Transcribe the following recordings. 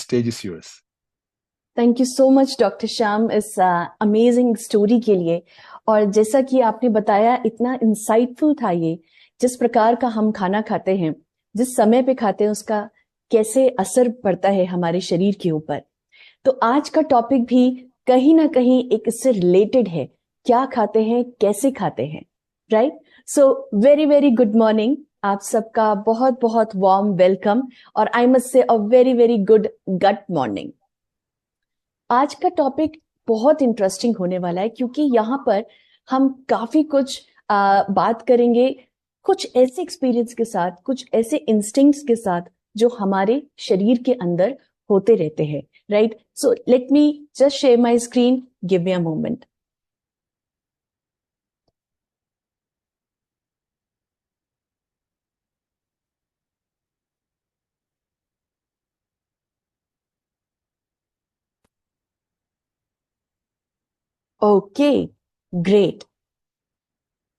stage is yours. Thank you so much doctor Shyam इस amazing story के लिए। और जैसा कि आपने बताया, इतना इंसाइटफुल था ये। जिस प्रकार का हम खाना खाते हैं, जिस समय पे खाते हैं, उसका कैसे असर पड़ता है हमारे शरीर के ऊपर। तो आज का टॉपिक भी कहीं ना कहीं एक इससे रिलेटेड है। क्या खाते हैं, कैसे खाते हैं, right? So very very good morning. आप सबका बहुत बहुत वार्म वेलकम, और I must say a very very good gut morning. आज का टॉपिक बहुत इंटरेस्टिंग होने वाला है, क्योंकि यहाँ पर हम काफी कुछ बात करेंगे, कुछ ऐसे एक्सपीरियंस के साथ, कुछ ऐसे इंस्टिंक्ट्स के साथ जो हमारे शरीर के अंदर होते रहते हैं, right? So let me just share my screen, give me a moment. Okay, great.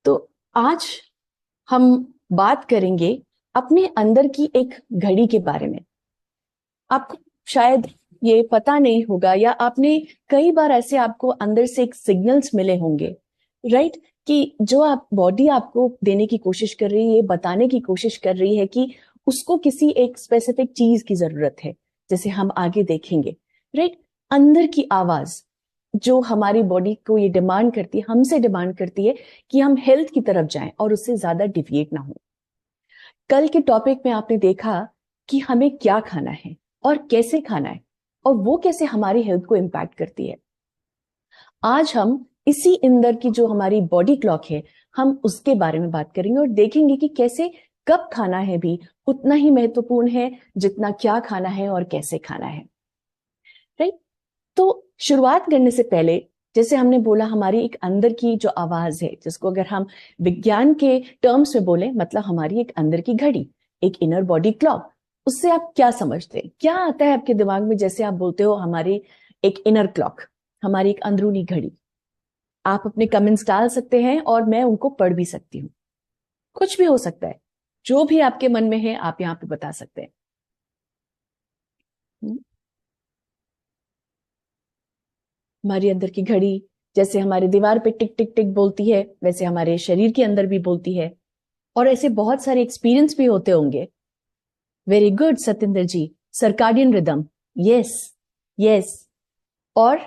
तो आज हम बात करेंगे अपने अंदर की एक घड़ी के बारे में। आपको शायद ये पता नहीं होगा, या आपने कई बार ऐसे आपको अंदर से एक सिग्नल्स मिले होंगे, राइट? कि जो आप बॉडी आपको देने की कोशिश कर रही है, बताने की कोशिश कर रही है कि उसको किसी एक स्पेसिफिक चीज की जरूरत है, जैसे हम आगे देखेंगे, राइट? अंदर की आवाज जो हमारी बॉडी को ये डिमांड करती है, हमसे डिमांड करती है कि हम हेल्थ की तरफ जाएं और उससे ज्यादा डिविएट ना हो। कल के टॉपिक में आपने देखा कि हमें क्या खाना है और कैसे खाना है, और वो कैसे हमारी हेल्थ को इम्पैक्ट करती है। आज हम इसी अंदर की जो हमारी बॉडी क्लॉक है, हम उसके बारे में बात करेंगे और देखेंगे कि कैसे कब खाना है भी उतना ही महत्वपूर्ण है जितना क्या खाना है और कैसे खाना है, राइट? तो शुरुआत करने से पहले, जैसे हमने बोला, हमारी एक अंदर की जो आवाज है, जिसको अगर हम विज्ञान के टर्म्स में बोले, मतलब हमारी एक अंदर की घड़ी, एक इनर बॉडी क्लॉक। उससे आप क्या समझते हैं, क्या आता है आपके दिमाग में जैसे आप बोलते हो हमारी एक इनर क्लॉक, हमारी एक अंदरूनी घड़ी? आप अपने कमेंट्स डाल सकते हैं और मैं उनको पढ़ भी सकती हूँ। कुछ भी हो सकता है, जो भी आपके मन में है आप यहाँ पे बता सकते हैं। हमारी अंदर की घड़ी जैसे हमारे दीवार पे टिक टिक टिक बोलती है, वैसे हमारे शरीर के अंदर भी बोलती है। और ऐसे बहुत सारे एक्सपीरियंस भी होते होंगे। Very good Satyendra ji, circadian rhythm, yes yes. और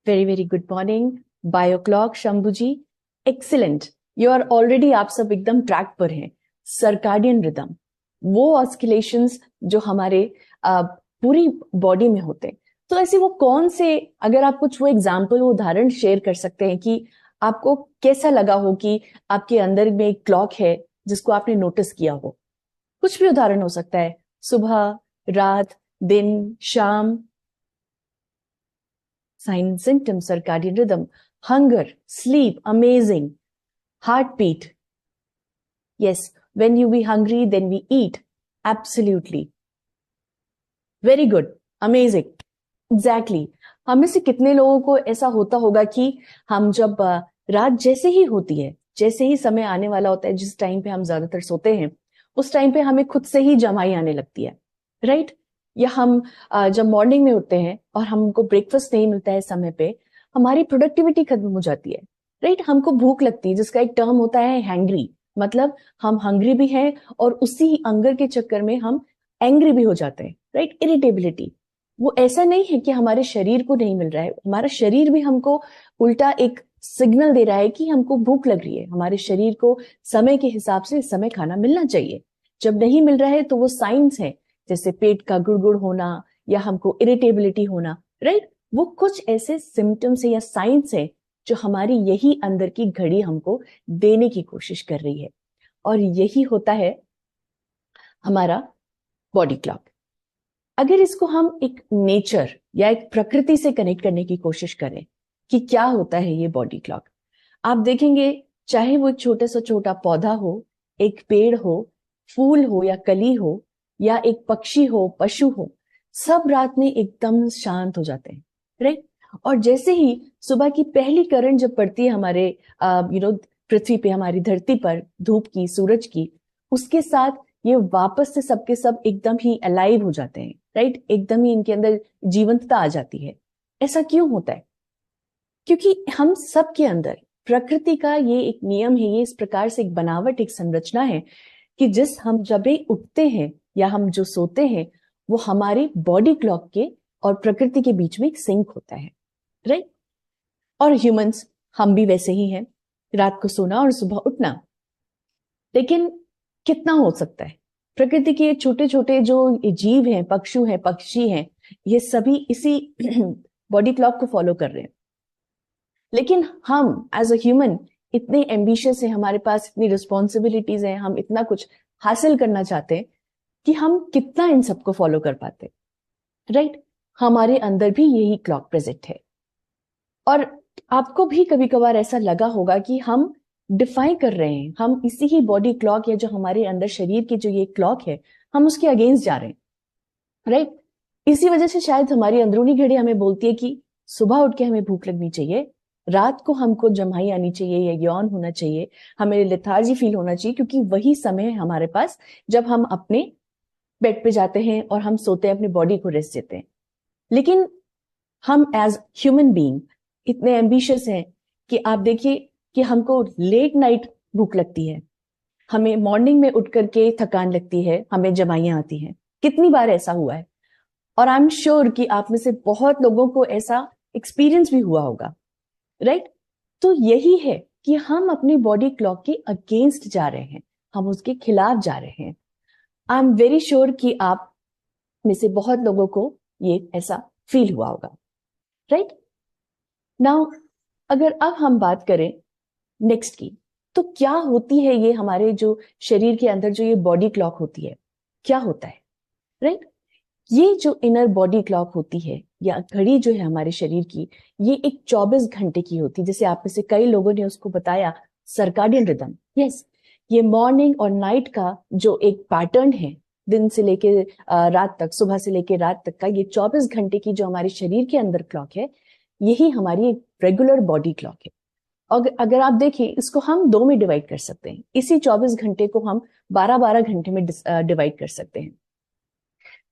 very very good morning bio clock Shambhu ji, excellent. You are already, आप सब एकदम ट्रैक पर हैं। सर्काडियन रिदम, वो ऑस्किलेशंस जो हमारे पूरी बॉडी में होते हैं। तो ऐसे वो कौन से, अगर आप कुछ वो एग्जाम्पल, वो उदाहरण शेयर कर सकते हैं कि आपको कैसा लगा हो कि आपके अंदर में एक क्लॉक है जिसको आपने नोटिस किया हो? कुछ भी उदाहरण हो सकता है, सुबह, रात, दिन, शाम। Signs, symptoms, circadian rhythm, hunger, sleep, amazing, heartbeat. Yes, when you be hungry, then we eat. Absolutely. Very good. Amazing. Exactly. हम में से कितने लोगों को ऐसा होता होगा कि हम जब रात जैसे ही होती है, जैसे ही समय आने वाला होता है, जिस टाइम पे हम ज्यादातर सोते हैं, उस टाइम पे हमें खुद से ही जमाई आने लगती है, राइट? या हम जब मॉर्निंग में उठते हैं और हमको ब्रेकफास्ट नहीं मिलता है समय पे, हमारी प्रोडक्टिविटी खत्म हो जाती है, राइट? हमको भूख लगती है, जिसका एक टर्म होता है हैंग्री। मतलब हम हंग्री भी हैं और उसी हंगर के चक्कर में हम एंग्री भी हो जाते हैं, राइट? इरिटेबिलिटी। वो ऐसा नहीं है कि हमारे शरीर को नहीं मिल रहा है, हमारा शरीर भी हमको उल्टा एक सिग्नल दे रहा है कि हमको भूख लग रही है। हमारे शरीर को समय के हिसाब से समय खाना मिलना चाहिए। जब नहीं मिल रहा है तो वो साइंस है, जैसे पेट का गुड़गुड़ होना या हमको इरिटेबिलिटी होना, राइट? वो कुछ ऐसे सिम्टम्स है या साइंस है जो हमारी यही अंदर की घड़ी हमको देने की कोशिश कर रही है। और यही होता है हमारा बॉडी क्लॉक। अगर इसको हम एक नेचर या एक प्रकृति से कनेक्ट करने की कोशिश करें कि क्या होता है ये बॉडी क्लॉक, आप देखेंगे, चाहे वो एक छोटा से छोटा पौधा हो, एक पेड़ हो, फूल हो या कली हो, या एक पक्षी हो, पशु हो, सब रात में एकदम शांत हो जाते हैं, राइट? और जैसे ही सुबह की पहली किरण जब पड़ती है हमारे पृथ्वी पे, हमारी धरती पर, धूप की, सूरज की, उसके साथ ये वापस से सबके सब एकदम ही अलाइव हो जाते हैं, राइट? एकदम ही इनके अंदर जीवंतता आ जाती है। ऐसा क्यों होता है? क्योंकि हम सब के अंदर प्रकृति का ये एक नियम है, ये इस प्रकार से एक बनावट, एक संरचना है कि हम जब भी उठते हैं या हम जो सोते हैं, वो हमारी बॉडी क्लॉक के और प्रकृति के बीच में एक सिंक होता है, राइट? और ह्यूमंस, हम भी वैसे ही हैं, रात को सोना और सुबह उठना। लेकिन कितना हो सकता है? प्रकृति के छोटे छोटे जो जीव हैं, पक्षु हैं, पक्षी हैं, ये सभी इसी बॉडी क्लॉक को फॉलो कर रहे हैं। लेकिन हम एज अ ह्यूमन इतने एम्बिशियस हैं, हमारे पास इतनी रिस्पॉन्सिबिलिटीज हैं, हम इतना कुछ हासिल करना चाहते हैं कि हम कितना इन सबको फॉलो कर पाते, राइट? हमारे अंदर भी यही क्लॉक प्रेजेंट है। और आपको भी कभी कभार ऐसा लगा होगा कि हम डिफाई कर रहे हैं, हम इसी ही बॉडी क्लॉक या जो हमारे अंदर शरीर की जो ये क्लॉक है, हम उसके अगेंस्ट जा रहे हैं, राइट? इसी वजह से शायद हमारी अंदरूनी घड़ी हमें बोलती है कि सुबह उठ के हमें भूख लगनी चाहिए, रात को हमको जम्हाई आनी चाहिए या यौन होना चाहिए, हमें लेथार्जी फील होना चाहिए, क्योंकि वही समय है हमारे पास जब हम अपने बेड पे जाते हैं और हम सोते हैं, अपनी बॉडी को रेस्ट देते हैं। लेकिन हम एज ह्यूमन बीइंग इतने एम्बिशियस हैं कि आप देखिए कि हमको लेट नाइट भूख लगती है, हमें मॉर्निंग में उठ करके थकान लगती है, हमें जमाइयां आती हैं। कितनी बार ऐसा हुआ है? और आई एम श्योर कि आप में से बहुत लोगों को ऐसा एक्सपीरियंस भी हुआ होगा, राइट? तो यही है कि हम अपनी बॉडी क्लॉक के अगेंस्ट जा रहे हैं, हम उसके खिलाफ जा रहे हैं। आई एम वेरी श्योर कि आप में से बहुत लोगों को ये ऐसा फील हुआ होगा, राइट? नाउ अगर अब हम बात करें नेक्स्ट की, तो क्या होती है ये हमारे जो शरीर के अंदर जो ये बॉडी क्लॉक होती है, क्या होता है, राइट? ये जो इनर बॉडी क्लॉक होती है या घड़ी जो है हमारे शरीर की, ये एक 24 घंटे की होती है। जैसे आप में से कई लोगों ने उसको बताया सर्काडियन रिदम। यस, ये मॉर्निंग और नाइट का जो एक पैटर्न है, दिन से लेके रात तक, सुबह से लेके रात तक का, ये 24 घंटे की जो हमारे शरीर के अंदर क्लॉक है, यही हमारी एक रेगुलर बॉडी क्लॉक है। अगर आप देखें, इसको हम दो में डिवाइड कर सकते हैं। इसी 24 घंटे को हम 12-12 घंटे में डिवाइड कर सकते हैं।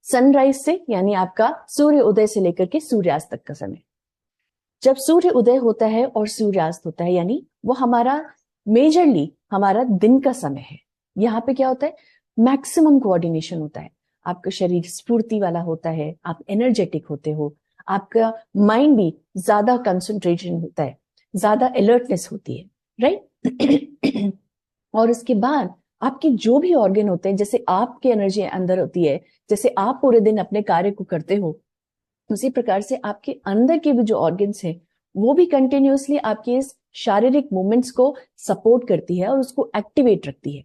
सनराइज से, यानी आपका सूर्य उदय से लेकर के सूर्यास्त तक का समय। जब सूर्य उदय होता है और सूर्यास्त होता है, यानी वो हमारा मेजरली हमारा दिन का समय है। यहाँ पे क्या होता है? मैक्सिमम कोऑर्डिनेशन होता है, आपका शरीर स्फूर्ति वाला होता है, आप एनर्जेटिक होते हो, आपका माइंड भी ज्यादा कंसंट्रेशन होता है, ज्यादा अलर्टनेस होती है, राइट? और इसके बाद आपके जो भी ऑर्गन होते हैं, जैसे आपके एनर्जी अंदर होती है, जैसे आप पूरे दिन अपने कार्य को करते हो, उसी प्रकार से आपके अंदर के भी जो ऑर्गन्स हैं, वो भी कंटिन्यूअसली आपके इस शारीरिक मूवमेंट्स को सपोर्ट करती है और उसको एक्टिवेट रखती है।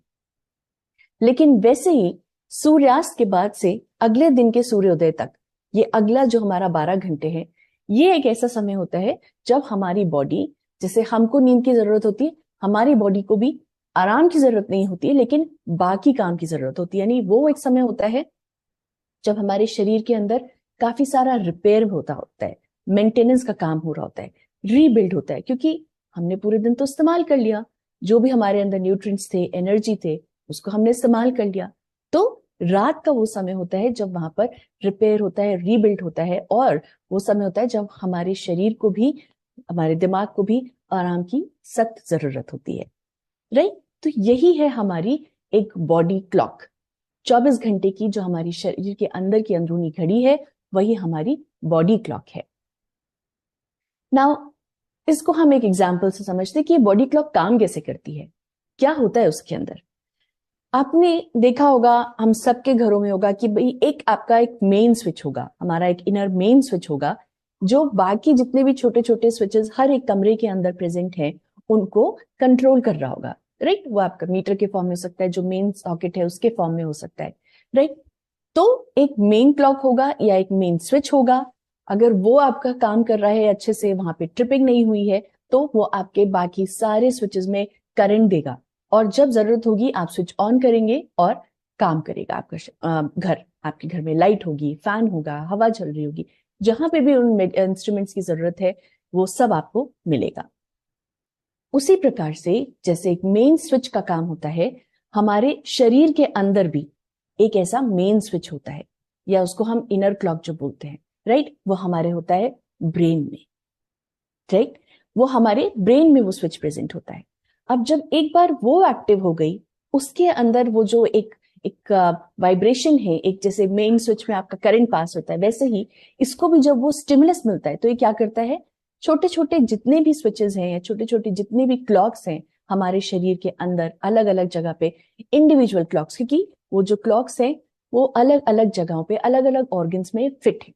लेकिन वैसे ही सूर्यास्त के बाद से अगले दिन के सूर्योदय तक, ये अगला जो हमारा 12 घंटे है, ये एक ऐसा समय होता है जब हमारी बॉडी, जैसे हमको नींद की जरूरत होती है, हमारी बॉडी को भी आराम की जरूरत नहीं होती है, लेकिन बाकी काम की जरूरत होती है। यानी वो एक समय होता है जब हमारे शरीर के अंदर काफी सारा रिपेयर होता है, मेंटेनेंस का काम हो रहा होता है, रीबिल्ड होता है, क्योंकि हमने पूरे दिन तो इस्तेमाल कर लिया, जो भी हमारे अंदर न्यूट्रिएंट्स थे, एनर्जी थे, उसको हमने इस्तेमाल कर लिया। तो रात का वो समय होता है जब वहां पर रिपेयर होता है, रीबिल्ड होता है, और वो समय होता है जब हमारे शरीर को भी, हमारे दिमाग को भी आराम की सख्त जरूरत होती है, राइट? तो यही है हमारी एक बॉडी क्लॉक। 24 घंटे की जो हमारी शरीर के अंदर की अंदरूनी घड़ी है, वही हमारी बॉडी क्लॉक है। नाउ इसको हम एक एग्जांपल से समझते हैं कि बॉडी क्लॉक काम कैसे करती है, क्या होता है उसके अंदर। आपने देखा होगा, हम सबके घरों में होगा कि भाई एक आपका एक मेन स्विच होगा, हमारा एक इनर मेन स्विच होगा, जो बाकी जितने भी छोटे छोटे स्विचेस हर एक कमरे के अंदर प्रेजेंट हैं, उनको कंट्रोल कर रहा होगा, राइट? वो आपका मीटर के फॉर्म में हो सकता है, जो मेन सॉकेट है उसके फॉर्म में हो सकता है, राइट? तो एक मेन क्लॉक होगा या एक मेन स्विच होगा। अगर वो आपका काम कर रहा है अच्छे से, वहां पे ट्रिपिंग नहीं हुई है, तो वो आपके बाकी सारे स्विचेस में करंट देगा, और जब जरूरत होगी आप स्विच ऑन करेंगे और काम करेगा आपका घर। आपके घर में लाइट होगी, फैन होगा, हवा चल रही होगी, जहां पे भी उन इंस्ट्रूमेंट्स की जरूरत है, वो सब आपको मिलेगा। उसी प्रकार से जैसे एक मेन स्विच का काम होता है, हमारे शरीर के अंदर भी एक ऐसा मेन स्विच होता है, या उसको हम इनर क्लॉक जो बोलते हैं, राइट, वो हमारे होता है ब्रेन में, राइट, वो हमारे ब्रेन में वो स्विच प्रेजेंट होता है। अब जब एक बार वो एक्टिव हो गई, उसके अंदर वो जो एक एक वाइब्रेशन है, एक जैसे मेन स्विच में आपका करंट पास होता है, वैसे ही इसको भी जब वो स्टिमुलस मिलता है तो ये क्या करता है, छोटे छोटे जितने भी स्विचेस हैं या छोटे छोटे जितने भी क्लॉक्स हैं हमारे शरीर के अंदर अलग अलग जगह पे, इंडिविजुअल क्लॉक्स, क्योंकि वो जो क्लॉक्स हैं वो अलग अलग जगहों पे अलग अलग ऑर्गन्स में फिट है,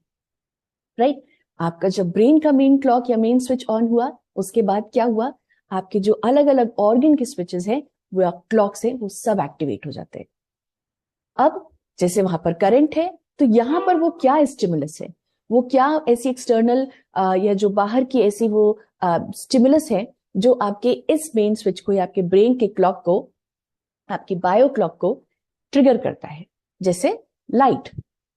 राइट। आपका जब ब्रेन का मेन क्लॉक या मेन स्विच ऑन हुआ, उसके बाद क्या हुआ, आपके जो अलग अलग ऑर्गन के स्विचेस हैं वो क्लॉक्स हैं वो सब एक्टिवेट हो जाते हैं। अब जैसे वहां पर करंट है तो यहां पर वो क्या स्टिमुलस है, वो क्या ऐसी एक्सटर्नल या जो बाहर की ऐसी वो स्टिमुलस है जो आपके इस मेन स्विच को या आपके ब्रेन के क्लॉक को, आपकी बायो क्लॉक को ट्रिगर करता है। जैसे लाइट,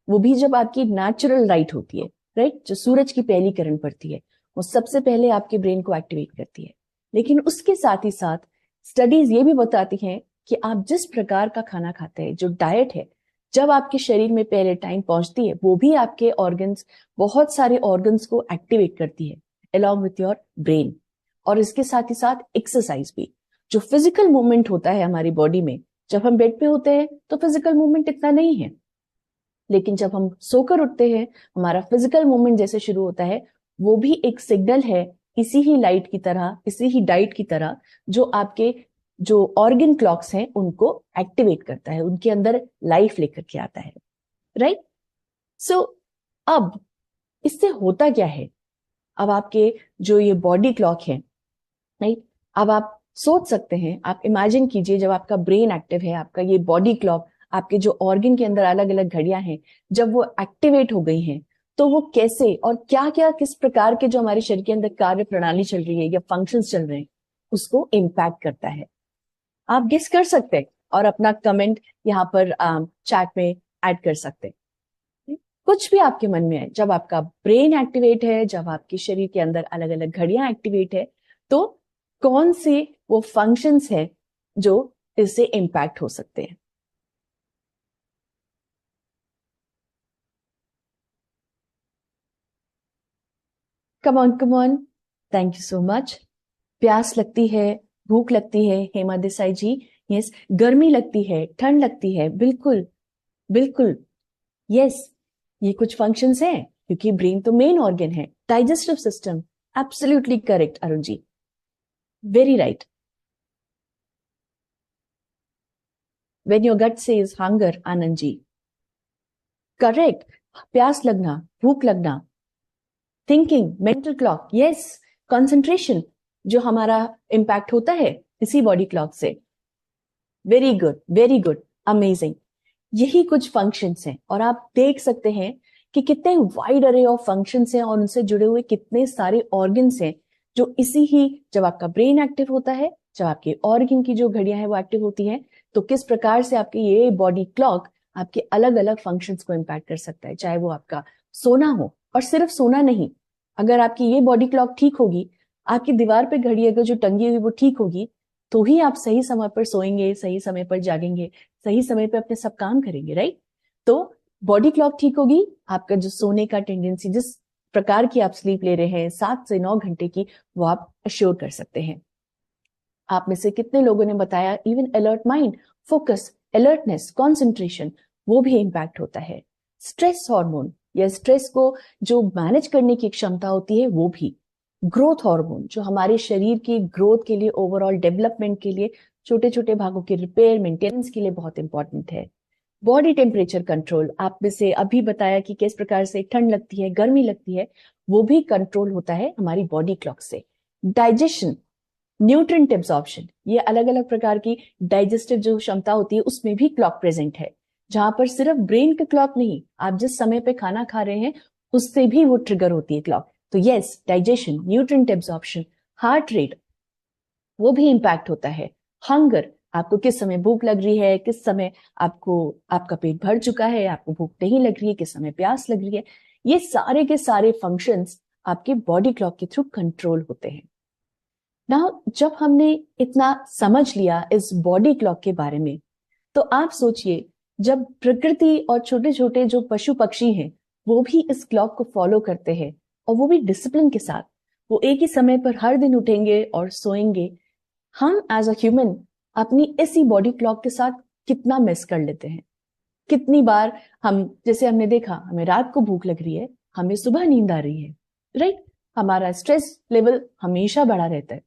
वो भी जब आपकी नेचुरल लाइट होती है, राइट, जो सूरज की पहली किरण पड़ती है वो सबसे पहले आपके ब्रेन को एक्टिवेट करती है। लेकिन उसके साथ ही साथ स्टडीज ये भी बताती हैं कि आप जिस प्रकार का खाना खाते हैं, जो डाइट है, जब आपके शरीर में पहले टाइम पहुंचती है वो भी आपके ऑर्गन्स, बहुत सारे ऑर्गन्स को एक्टिवेट करती है अलॉन्ग विथ योर ब्रेन। और इसके साथ ही साथ एक्सरसाइज भी, जो फिजिकल मूवमेंट होता है हमारी बॉडी में, जब हम बेड पे होते हैं तो फिजिकल मूवमेंट इतना नहीं है, लेकिन जब हम सोकर उठते हैं हमारा फिजिकल मूवमेंट जैसे शुरू होता है, वो भी एक सिग्नल है इसी ही लाइट की तरह, इसी ही डाइट की तरह, जो आपके जो ऑर्गन क्लॉक्स हैं उनको एक्टिवेट करता है, उनके अंदर लाइफ लेकर के आता है, राइट। सो अब इससे होता क्या है, अब आपके जो ये बॉडी क्लॉक है, राइट, अब आप सोच सकते हैं, आप इमेजिन कीजिए जब आपका ब्रेन एक्टिव है, आपका ये बॉडी क्लॉक, आपके जो ऑर्गन के अंदर अलग अलग घड़ियां हैं, जब वो एक्टिवेट हो गई हैं तो वो कैसे और क्या क्या किस प्रकार के जो हमारे शरीर के अंदर कार्य प्रणाली चल रही है या फंक्शंस चल रहे हैं उसको इम्पैक्ट करता है। आप गेस कर सकते हैं और अपना कमेंट यहाँ पर चैट में ऐड कर सकते हैं। कुछ भी आपके मन में है, जब आपका ब्रेन एक्टिवेट है, जब आपके शरीर के अंदर अलग अलग घड़ियां एक्टिवेट है, तो कौन से वो फंक्शंस है जो इससे इम्पैक्ट हो सकते हैं। Come on come on, thank you so much. प्यास लगती है, भूख लगती है, हेमा देसाई जी, यस। गर्मी लगती है, ठंड लगती है, बिल्कुल बिल्कुल, यस। ये कुछ फंक्शंस हैं क्योंकि ब्रेन तो मेन ऑर्गन है। Digestive system, absolutely correct Arun ji, very right. When your gut says hunger, Anand ji, correct. प्यास लगना, भूख लगना, thinking, mental clock, yes. Concentration, जो हमारा इंपैक्ट होता है इसी बॉडी क्लॉक से। Very good, very good, amazing. यही कुछ फंक्शंस हैं और आप देख सकते हैं कि कितने वाइड अरे ऑफ फंक्शंस हैं और उनसे जुड़े हुए कितने सारे ऑर्गन्स हैं, जो इसी ही, जब आपका ब्रेन एक्टिव होता है, जब आपके ऑर्गन की जो घड़ियां हैं वो एक्टिव होती हैं, तो किस प्रकार से आपके ये बॉडी क्लॉक आपके अलग अलग फंक्शंस को इम्पैक्ट कर सकता है। चाहे वो आपका सोना हो, और सिर्फ सोना नहीं, अगर आपकी ये बॉडी क्लॉक ठीक होगी, आपकी दीवार पे घड़ी अगर जो टंगी हुई वो ठीक होगी, तो ही आप सही समय पर सोएंगे, सही समय पर जागेंगे, सही समय पर अपने सब काम करेंगे, राइट। तो बॉडी क्लॉक ठीक होगी, आपका जो सोने का टेंडेंसी, जिस प्रकार की आप स्लीप ले रहे हैं 7 से 9 घंटे की, वो आप अश्योर कर सकते हैं। आप में से कितने लोगों ने बताया even alert mind, focus, alertness, concentration, वो भी इंपैक्ट होता है। स्ट्रेस हार्मोन या स्ट्रेस को जो मैनेज करने की क्षमता होती है वो भी। ग्रोथ हार्मोन, जो हमारे शरीर की ग्रोथ के लिए, ओवरऑल डेवलपमेंट के लिए, छोटे छोटे भागों के रिपेयर मेंटेनेंस के लिए बहुत इंपॉर्टेंट है। बॉडी टेम्परेचर कंट्रोल, आप में से अभी बताया कि किस प्रकार से ठंड लगती है, गर्मी लगती है, वो भी कंट्रोल होता है हमारी बॉडी क्लॉक से। डाइजेशन, न्यूट्रिएंट एब्जॉर्प्शन, ये अलग अलग प्रकार की डाइजेस्टिव जो क्षमता होती है उसमें भी क्लॉक प्रेजेंट है, जहां पर सिर्फ ब्रेन का क्लॉक नहीं, आप जिस समय पे खाना खा रहे हैं उससे भी वो ट्रिगर होती है क्लॉक। तो yes, digestion, nutrient absorption, heart rate, वो भी इंपैक्ट होता है। हंगर, आपको किस समय भूख लग रही है, किस समय आपको, आपका पेट भर चुका है, आपको भूख नहीं लग रही है, किस समय प्यास लग रही है, ये सारे के सारे फंक्शंस आपके बॉडी क्लॉक के थ्रू कंट्रोल होते हैं। ना, जब हमने इतना समझ लिया इस बॉडी क्लॉक के बारे में, तो आप सोचिए, जब प्रकृति और छोटे छोटे जो पशु पक्षी हैं वो भी इस क्लॉक को फॉलो करते हैं, और वो भी डिसिप्लिन के साथ, वो एक ही समय पर हर दिन उठेंगे और सोएंगे, हम एज अ ह्यूमन अपनी इसी बॉडी क्लॉक के साथ कितना मिस कर लेते हैं। कितनी बार हम, जैसे हमने देखा, हमें रात को भूख लग रही है, हमें सुबह नींद आ रही है, राइट, हमारा स्ट्रेस लेवल हमेशा बढ़ा रहता है,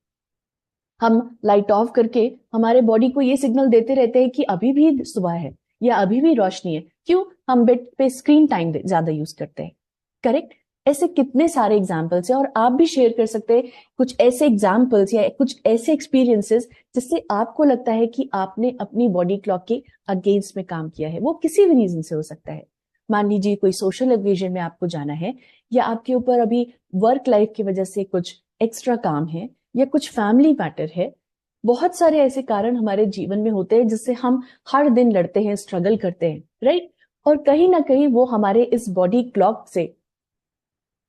हम लाइट ऑफ करके हमारे बॉडी को ये सिग्नल देते रहते हैं कि अभी भी सुबह है या अभी भी रोशनी है। क्यों? हम बेड पे स्क्रीन टाइम ज्यादा यूज करते हैं। करेक्ट? ऐसे कितने सारे एग्जाम्पल्स हैं, और आप भी शेयर कर सकते हैं कुछ ऐसे एग्जाम्पल्स या कुछ ऐसे एक्सपीरियंसेस जिससे आपको लगता है कि आपने अपनी बॉडी क्लॉक के अगेंस्ट में काम किया है। वो किसी भी रीजन से हो सकता है। मान लीजिए कोई सोशल ओकेजन में आपको जाना है, या आपके ऊपर अभी वर्क लाइफ की वजह से कुछ एक्स्ट्रा काम है, या कुछ फैमिली मैटर है। बहुत सारे ऐसे कारण हमारे जीवन में होते हैं जिससे हम हर दिन लड़ते हैं, स्ट्रगल करते हैं, राइट? और कहीं ना कहीं वो हमारे इस बॉडी क्लॉक से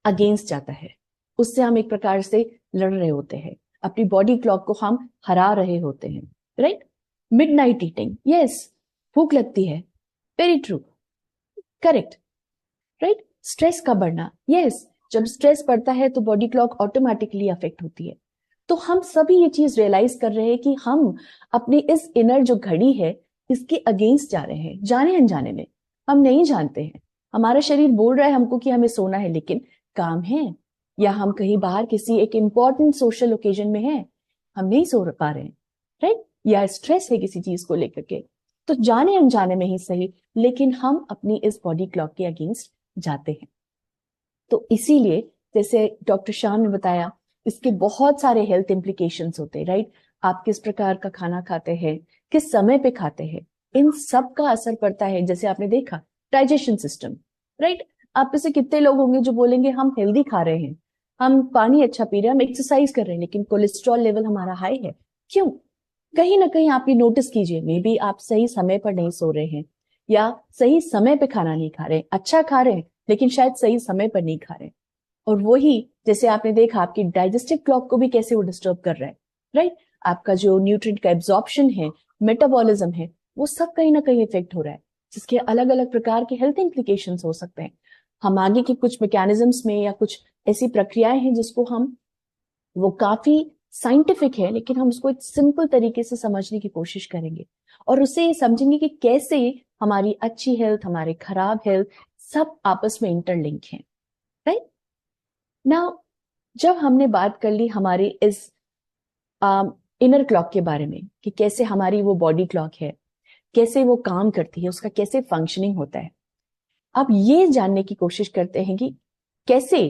अगेंस्ट जाता है, उससे हम एक प्रकार से लड़ रहे होते हैं, अपनी बॉडी क्लॉक को हम हरा रहे होते हैं, राइट? मिडनाइट ईटिंग, यस, भूख लगती है, very true, correct, right? Stress का बढ़ना, यस, जब स्ट्रेस बढ़ता है तो बॉडी क्लॉक ऑटोमेटिकली अफेक्ट होती है। तो हम सभी ये चीज रियलाइज कर रहे हैं कि हम अपनी इस इनर जो घड़ी है इसके अगेंस्ट जा रहे हैं, जाने अनजाने में। हम नहीं जानते हैं, हमारा शरीर बोल रहा है हमको कि हमें सोना है, लेकिन काम है, या हम कहीं बाहर किसी एक इंपॉर्टेंट सोशल ओकेजन में हैं, हम नहीं सो पा रहे हैं, राइट? या स्ट्रेस है किसी चीज को लेकर के, तो जाने अनजाने में ही सही, लेकिन हम अपनी इस बॉडी क्लॉक के अगेंस्ट जाते हैं। तो इसीलिए जैसे डॉक्टर शाह ने बताया, इसके बहुत सारे हेल्थ इंप्लीकेशंस होते हैं, राइट? आप किस प्रकार का खाना खाते हैं, किस समय पे खाते हैं, इन सब का असर पड़ता है। जैसे आपने देखा डाइजेशन सिस्टम, राइट? आप में से कितने लोग होंगे जो बोलेंगे हम हेल्दी खा रहे हैं, हम पानी अच्छा पी रहे हैं, हम एक्सरसाइज कर रहे हैं, लेकिन कोलेस्ट्रॉल लेवल हमारा हाई है। क्यों? कहीं ना कहीं आप ये नोटिस कीजिए, मे बी आप सही समय पर नहीं सो रहे हैं, या सही समय पे खाना नहीं खा रहे, अच्छा खा रहे हैं लेकिन शायद सही समय पर नहीं खा रहे। और वही जैसे आपने देखा आपकी डाइजेस्टिव क्लॉक को भी कैसे वो डिस्टर्ब कर रहा है, राइट? आपका जो न्यूट्रिएंट का एब्जॉर्प्शन है, मेटाबॉलिज्म है, वो सब कहीं ना कहीं इफेक्ट हो रहा है, जिसके अलग अलग प्रकार के हेल्थ इंप्लीकेशंस हो सकते हैं। हम आगे की कुछ मैकेनिज्म्स में या कुछ ऐसी प्रक्रियाएं हैं जिसको हम, वो काफी साइंटिफिक है, लेकिन हम उसको एक सिंपल तरीके से समझने की कोशिश करेंगे, और उससे ये समझेंगे कि कैसे हमारी अच्छी हेल्थ, हमारे खराब हेल्थ सब आपस में इंटरलिंक हैं, राइट? नाउ, जब हमने बात कर ली हमारी इस इनर क्लॉक के बारे में कि कैसे हमारी वो बॉडी क्लॉक है, कैसे वो काम करती है, उसका कैसे फंक्शनिंग होता है, अब ये जानने की कोशिश करते हैं कि कैसे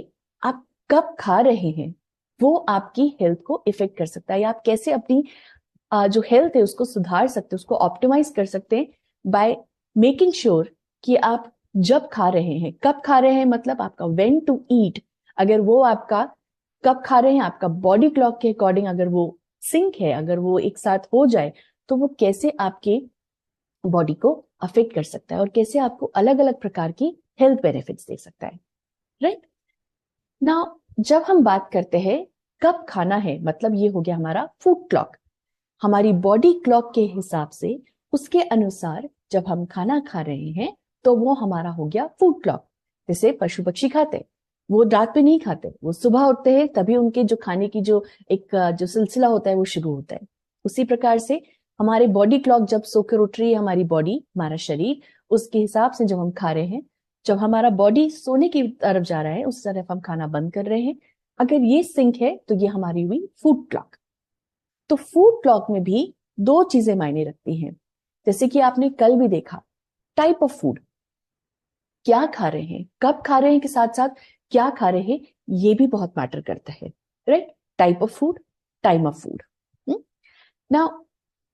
आप कब खा रहे हैं वो आपकी हेल्थ को इफेक्ट कर सकता है, या आप कैसे अपनी जो हेल्थ है उसको सुधार सकते हैं, उसको ऑप्टिमाइज कर सकते हैं बाय मेकिंग श्योर कि आप जब खा रहे हैं, कब खा रहे हैं, मतलब आपका व्हेन टू ईट, अगर वो आपका कब खा रहे हैं आपका बॉडी क्लॉक के अकॉर्डिंग अगर वो सिंक है, अगर वो एक साथ हो जाए, तो वो कैसे आपके बॉडी को अफेक्ट कर सकता है और कैसे आपको अलग अलग प्रकार की हेल्थ बेनिफिट्स दे सकता है, राइट? नाउ, जब हम बात करते हैं कब खाना है, मतलब ये हो गया हमारा फूड क्लॉक, हमारी बॉडी क्लॉक के हिसाब से, उसके अनुसार जब हम खाना खा रहे हैं तो वो हमारा हो गया फूड क्लॉक। जैसे पशु पक्षी खाते, वो रात में नहीं खाते, वो सुबह उठते हैं तभी उनके जो खाने की जो एक जो सिलसिला होता है वो शुरू होता है। उसी प्रकार से हमारे बॉडी क्लॉक जब सोकर उठ रही है, हमारी बॉडी, हमारा शरीर, उसके हिसाब से जब हम खा रहे हैं, जब हमारा बॉडी सोने की तरफ जा रहा है उस तरफ हम खाना बंद कर रहे हैं, अगर ये सिंक है तो ये हमारी हुई फूड क्लॉक। तो फूड क्लॉक में भी दो चीजें मायने रखती हैं, जैसे कि आपने कल भी देखा, टाइप ऑफ फूड, क्या खा रहे हैं, कब खा रहे हैं, के साथ साथ क्या खा रहे हैं, ये भी बहुत मैटर करता है, right? Type of food, time of food. Now,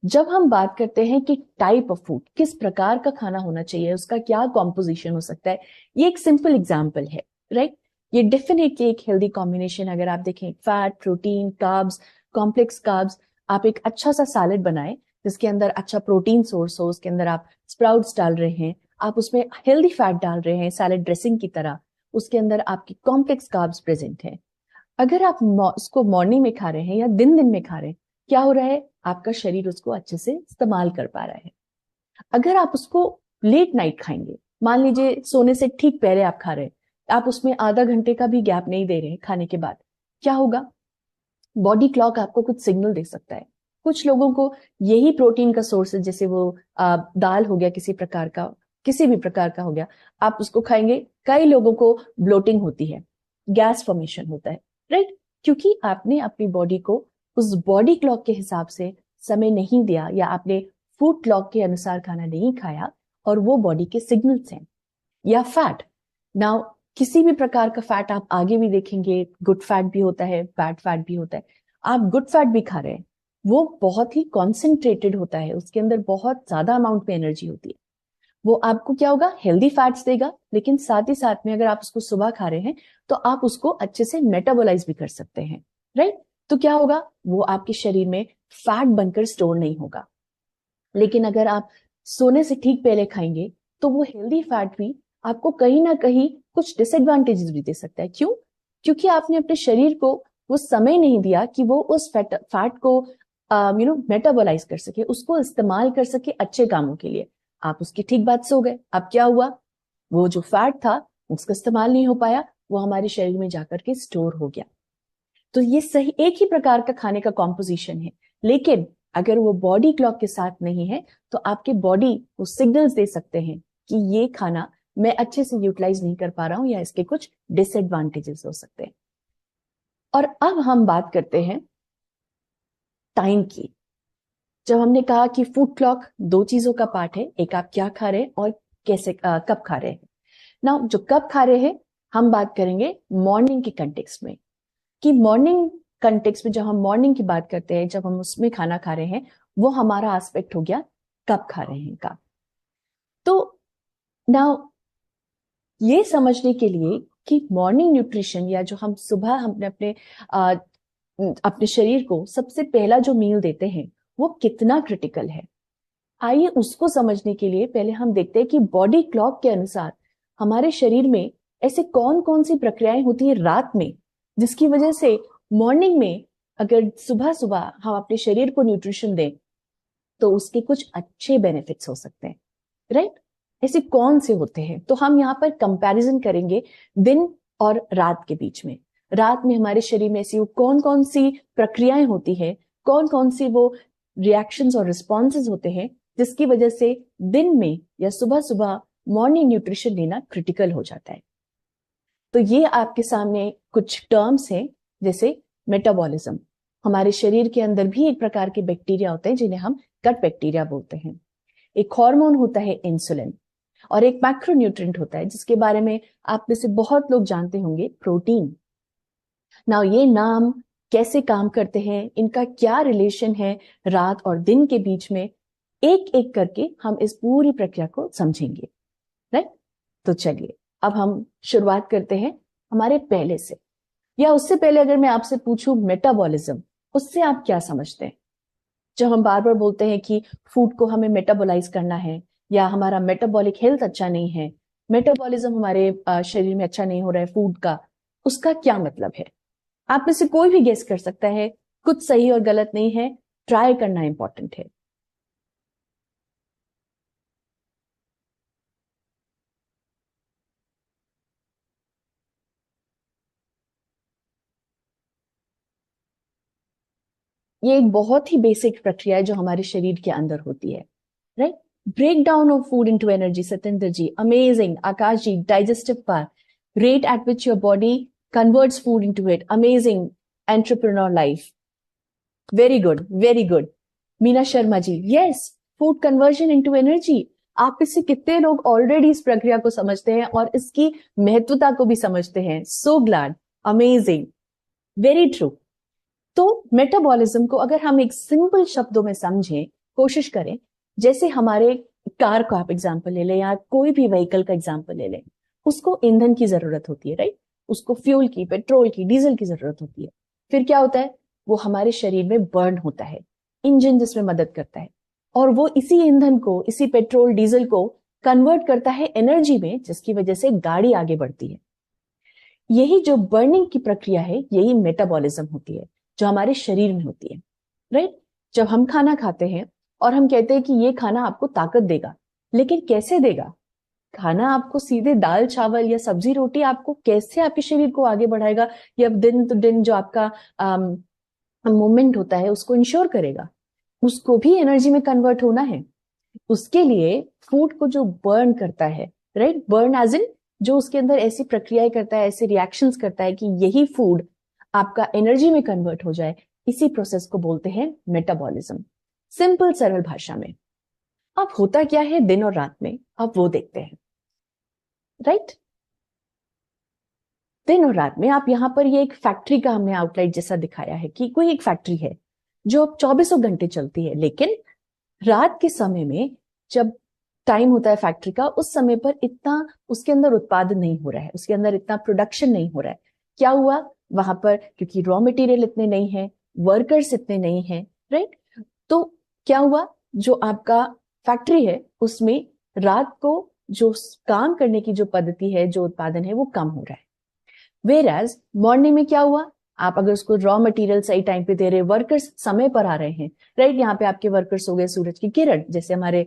जब हम बात करते हैं कि टाइप ऑफ फूड, किस प्रकार का खाना होना चाहिए, उसका क्या कॉम्पोजिशन हो सकता है, ये एक सिंपल एग्जाम्पल है, राइट? ये डेफिनेटली एक हेल्दी कॉम्बिनेशन, अगर आप देखें fat, protein, carbs, complex carbs, आप एक अच्छा सा सैलेड बनाएं जिसके अंदर अच्छा प्रोटीन सोर्स हो, उसके अंदर आप स्प्राउट्स डाल रहे हैं, आप उसमें हेल्दी फैट डाल रहे हैं सैलेड ड्रेसिंग की तरह, उसके अंदर आपकी कॉम्प्लेक्स कार्ब्स प्रेजेंट है। अगर आप उसको मॉर्निंग में खा रहे हैं या दिन दिन में खा रहे हैं, क्या हो रहा है, आपका शरीर उसको अच्छे से इस्तेमाल कर पा रहा है। अगर आप उसको लेट नाइट खाएंगे, मान लीजिए सोने से ठीक पहले आप खा रहे हैं, आप उसमें आधा घंटे का भी गैप नहीं दे रहे खाने के बाद, क्या होगा? बॉडी क्लॉक आपको कुछ सिग्नल दे सकता है। कुछ लोगों को यही प्रोटीन का सोर्स है, जैसे वो दाल हो गया, किसी प्रकार का, किसी भी प्रकार का हो गया, आप उसको खाएंगे, कई लोगों को ब्लोटिंग होती है, गैस फॉर्मेशन होता है, राइट? क्योंकि आपने अपनी बॉडी को उस बॉडी क्लॉक के हिसाब से समय नहीं दिया, या आपने फूड क्लॉक के अनुसार खाना नहीं खाया, और वो बॉडी के सिग्नल्स हैं। या फैट, नाउ किसी भी प्रकार का फैट आप आगे भी देखेंगे, गुड फैट भी होता है, बैड फैट भी होता है। आप गुड फैट भी खा रहे हैं, वो बहुत ही कॉन्सेंट्रेटेड होता है, उसके अंदर बहुत ज्यादा अमाउंट में एनर्जी होती है। वो आपको क्या होगा? हेल्दी फैट्स देगा, लेकिन साथ ही साथ में अगर आप उसको सुबह खा रहे हैं तो आप उसको अच्छे से मेटाबोलाइज भी कर सकते हैं, राइट? तो क्या होगा? वो आपके शरीर में फैट बनकर स्टोर नहीं होगा। लेकिन अगर आप सोने से ठीक पहले खाएंगे तो वो हेल्दी फैट भी आपको कहीं ना कहीं कुछ डिसएडवांटेजेस भी दे सकता है। क्यों? क्योंकि आपने अपने शरीर को वो समय नहीं दिया कि वो उस फैट को मेटाबोलाइज कर सके, उसको इस्तेमाल कर सके अच्छे कामों के लिए। आप उसकी ठीक बात सो गए, अब क्या हुआ? वो जो फैट था उसका इस्तेमाल नहीं हो पाया, वो हमारे शरीर में जाकर के स्टोर हो गया। तो ये सही एक ही प्रकार का खाने का कॉम्पोजिशन है, लेकिन अगर वो बॉडी क्लॉक के साथ नहीं है तो आपके बॉडी वो सिग्नल्स दे सकते हैं कि ये खाना मैं अच्छे से यूटिलाइज नहीं कर पा रहा हूं, या इसके कुछ डिसएडवांटेजेस हो सकते हैं। और अब हम बात करते हैं टाइम की। जब हमने कहा कि फूड क्लॉक दो चीजों का पार्ट है, एक आप क्या खा रहे हैं और कैसे कब खा रहे हैं। ना जो कब खा रहे हैं, हम बात करेंगे मॉर्निंग के कंटेक्स्ट में, कि मॉर्निंग कंटेक्स्ट में जब हम मॉर्निंग की बात करते हैं, जब हम उसमें खाना खा रहे हैं, वो हमारा एस्पेक्ट हो गया कब खा रहे हैं का। तो नाउ ये समझने के लिए कि मॉर्निंग न्यूट्रिशन, या जो हम सुबह हमने अपने शरीर को सबसे पहला जो मील देते हैं, वो कितना क्रिटिकल है, आइए उसको समझने के लिए पहले हम देखते हैं कि बॉडी क्लॉक के अनुसार हमारे शरीर में ऐसे कौन कौन सी प्रक्रियाएं होती है रात में, जिसकी वजह से मॉर्निंग में अगर सुबह सुबह हम अपने शरीर को न्यूट्रिशन दें तो उसके कुछ अच्छे बेनिफिट्स हो सकते हैं, राइट? ऐसे कौन से होते हैं? तो हम यहाँ पर कंपैरिजन करेंगे दिन और रात के बीच में। रात में हमारे शरीर में ऐसी कौन कौन सी प्रक्रियाएं होती है, कौन कौन सी वो रिएक्शंस और रिस्पॉन्सेज होते हैं, जिसकी वजह से दिन में या सुबह सुबह मॉर्निंग न्यूट्रिशन लेना क्रिटिकल हो जाता है। तो ये आपके सामने कुछ टर्म्स हैं, जैसे मेटाबॉलिज्म। हमारे शरीर के अंदर भी एक प्रकार के बैक्टीरिया होते हैं जिन्हें हम गट बैक्टीरिया बोलते हैं। एक हार्मोन होता है इंसुलिन, और एक मैक्रोन्यूट्रिएंट होता है जिसके बारे में आप में से बहुत लोग जानते होंगे, प्रोटीन। नाउ ये नाम कैसे काम करते हैं, इनका क्या रिलेशन है रात और दिन के बीच में, एक एक करके हम इस पूरी प्रक्रिया को समझेंगे, राइट? तो चलिए अब हम शुरुआत करते हैं हमारे पहले से, या उससे पहले अगर मैं आपसे पूछूं मेटाबॉलिज्म, उससे आप क्या समझते हैं? जब हम बार बार बोलते हैं कि फूड को हमें मेटाबोलाइज करना है, या हमारा मेटाबॉलिक हेल्थ अच्छा नहीं है, मेटाबॉलिज्म हमारे शरीर में अच्छा नहीं हो रहा है फूड का, उसका क्या मतलब है? आप में से कोई भी गेस कर सकता है, कुछ सही और गलत नहीं है, ट्राई करना इंपॉर्टेंट है। ये एक बहुत ही बेसिक प्रक्रिया है जो हमारे शरीर के अंदर होती है, right? Break down of food into energy, Satendra ji, amazing. Akash ji, digestive part, rate at which your body converts food into it, amazing. Entrepreneur life, very good, very good. Meena Sharma ji, yes, food conversion into energy. आप इससे कितने लोग already इस प्रक्रिया को समझते हैं और इसकी महत्वता को भी समझते हैं? So glad, amazing, very true. तो मेटाबॉलिज्म को अगर हम एक सिंपल शब्दों में समझें, कोशिश करें, जैसे हमारे कार का आप एग्जांपल ले लें, या कोई भी व्हीकल का एग्जांपल ले लें, उसको ईंधन की जरूरत होती है, राइट? उसको फ्यूल की, पेट्रोल की, डीजल की जरूरत होती है। फिर क्या होता है? वो हमारे शरीर में बर्न होता है, इंजन जिसमें मदद करता है, और वो इसी ईंधन को, इसी पेट्रोल डीजल को कन्वर्ट करता है एनर्जी में, जिसकी वजह से गाड़ी आगे बढ़ती है। यही जो बर्निंग की प्रक्रिया है, यही मेटाबॉलिज्म होती है जो हमारे शरीर में होती है, राइट? जब हम खाना खाते हैं और हम कहते हैं कि ये खाना आपको ताकत देगा, लेकिन कैसे देगा? खाना आपको सीधे दाल चावल या सब्जी रोटी आपको कैसे आपके शरीर को आगे बढ़ाएगा या दिन तो दिन जो आपका मूवमेंट होता है उसको इंश्योर करेगा? उसको भी एनर्जी में कन्वर्ट होना है। उसके लिए फूड को जो बर्न करता है, राइट, बर्न एज इन जो उसके अंदर ऐसी प्रक्रियाएं करता है, ऐसे रिएक्शंस करता है कि यही फूड आपका एनर्जी में कन्वर्ट हो जाए, इसी प्रोसेस को बोलते हैं मेटाबॉलिज्म, सिंपल सरल भाषा में। अब होता क्या है दिन और रात में, अब वो देखते हैं, राइट। दिन और रात में आप यहां पर ये एक फैक्ट्री का हमने आउटलाइन जैसा दिखाया है कि कोई एक फैक्ट्री है जो अब 24 घंटे चलती है, लेकिन रात के समय में जब टाइम होता है फैक्ट्री का, उस समय पर इतना उसके अंदर उत्पादन नहीं हो रहा है, उसके अंदर इतना प्रोडक्शन नहीं हो रहा है। क्या हुआ वहां पर? क्योंकि रॉ मटेरियल इतने नहीं है, वर्कर्स इतने नहीं है, राइट। तो क्या हुआ, जो आपका फैक्ट्री है उसमें रात को जो काम करने की जो पद्धति है, जो उत्पादन है, वो कम हो रहा है। वेर एज मॉर्निंग में क्या हुआ, आप अगर उसको रॉ मटेरियल सही टाइम पे दे रहे, वर्कर्स समय पर आ रहे हैं, राइट। यहाँ पे आपके वर्कर्स हो गए सूरज की किरण, जैसे हमारे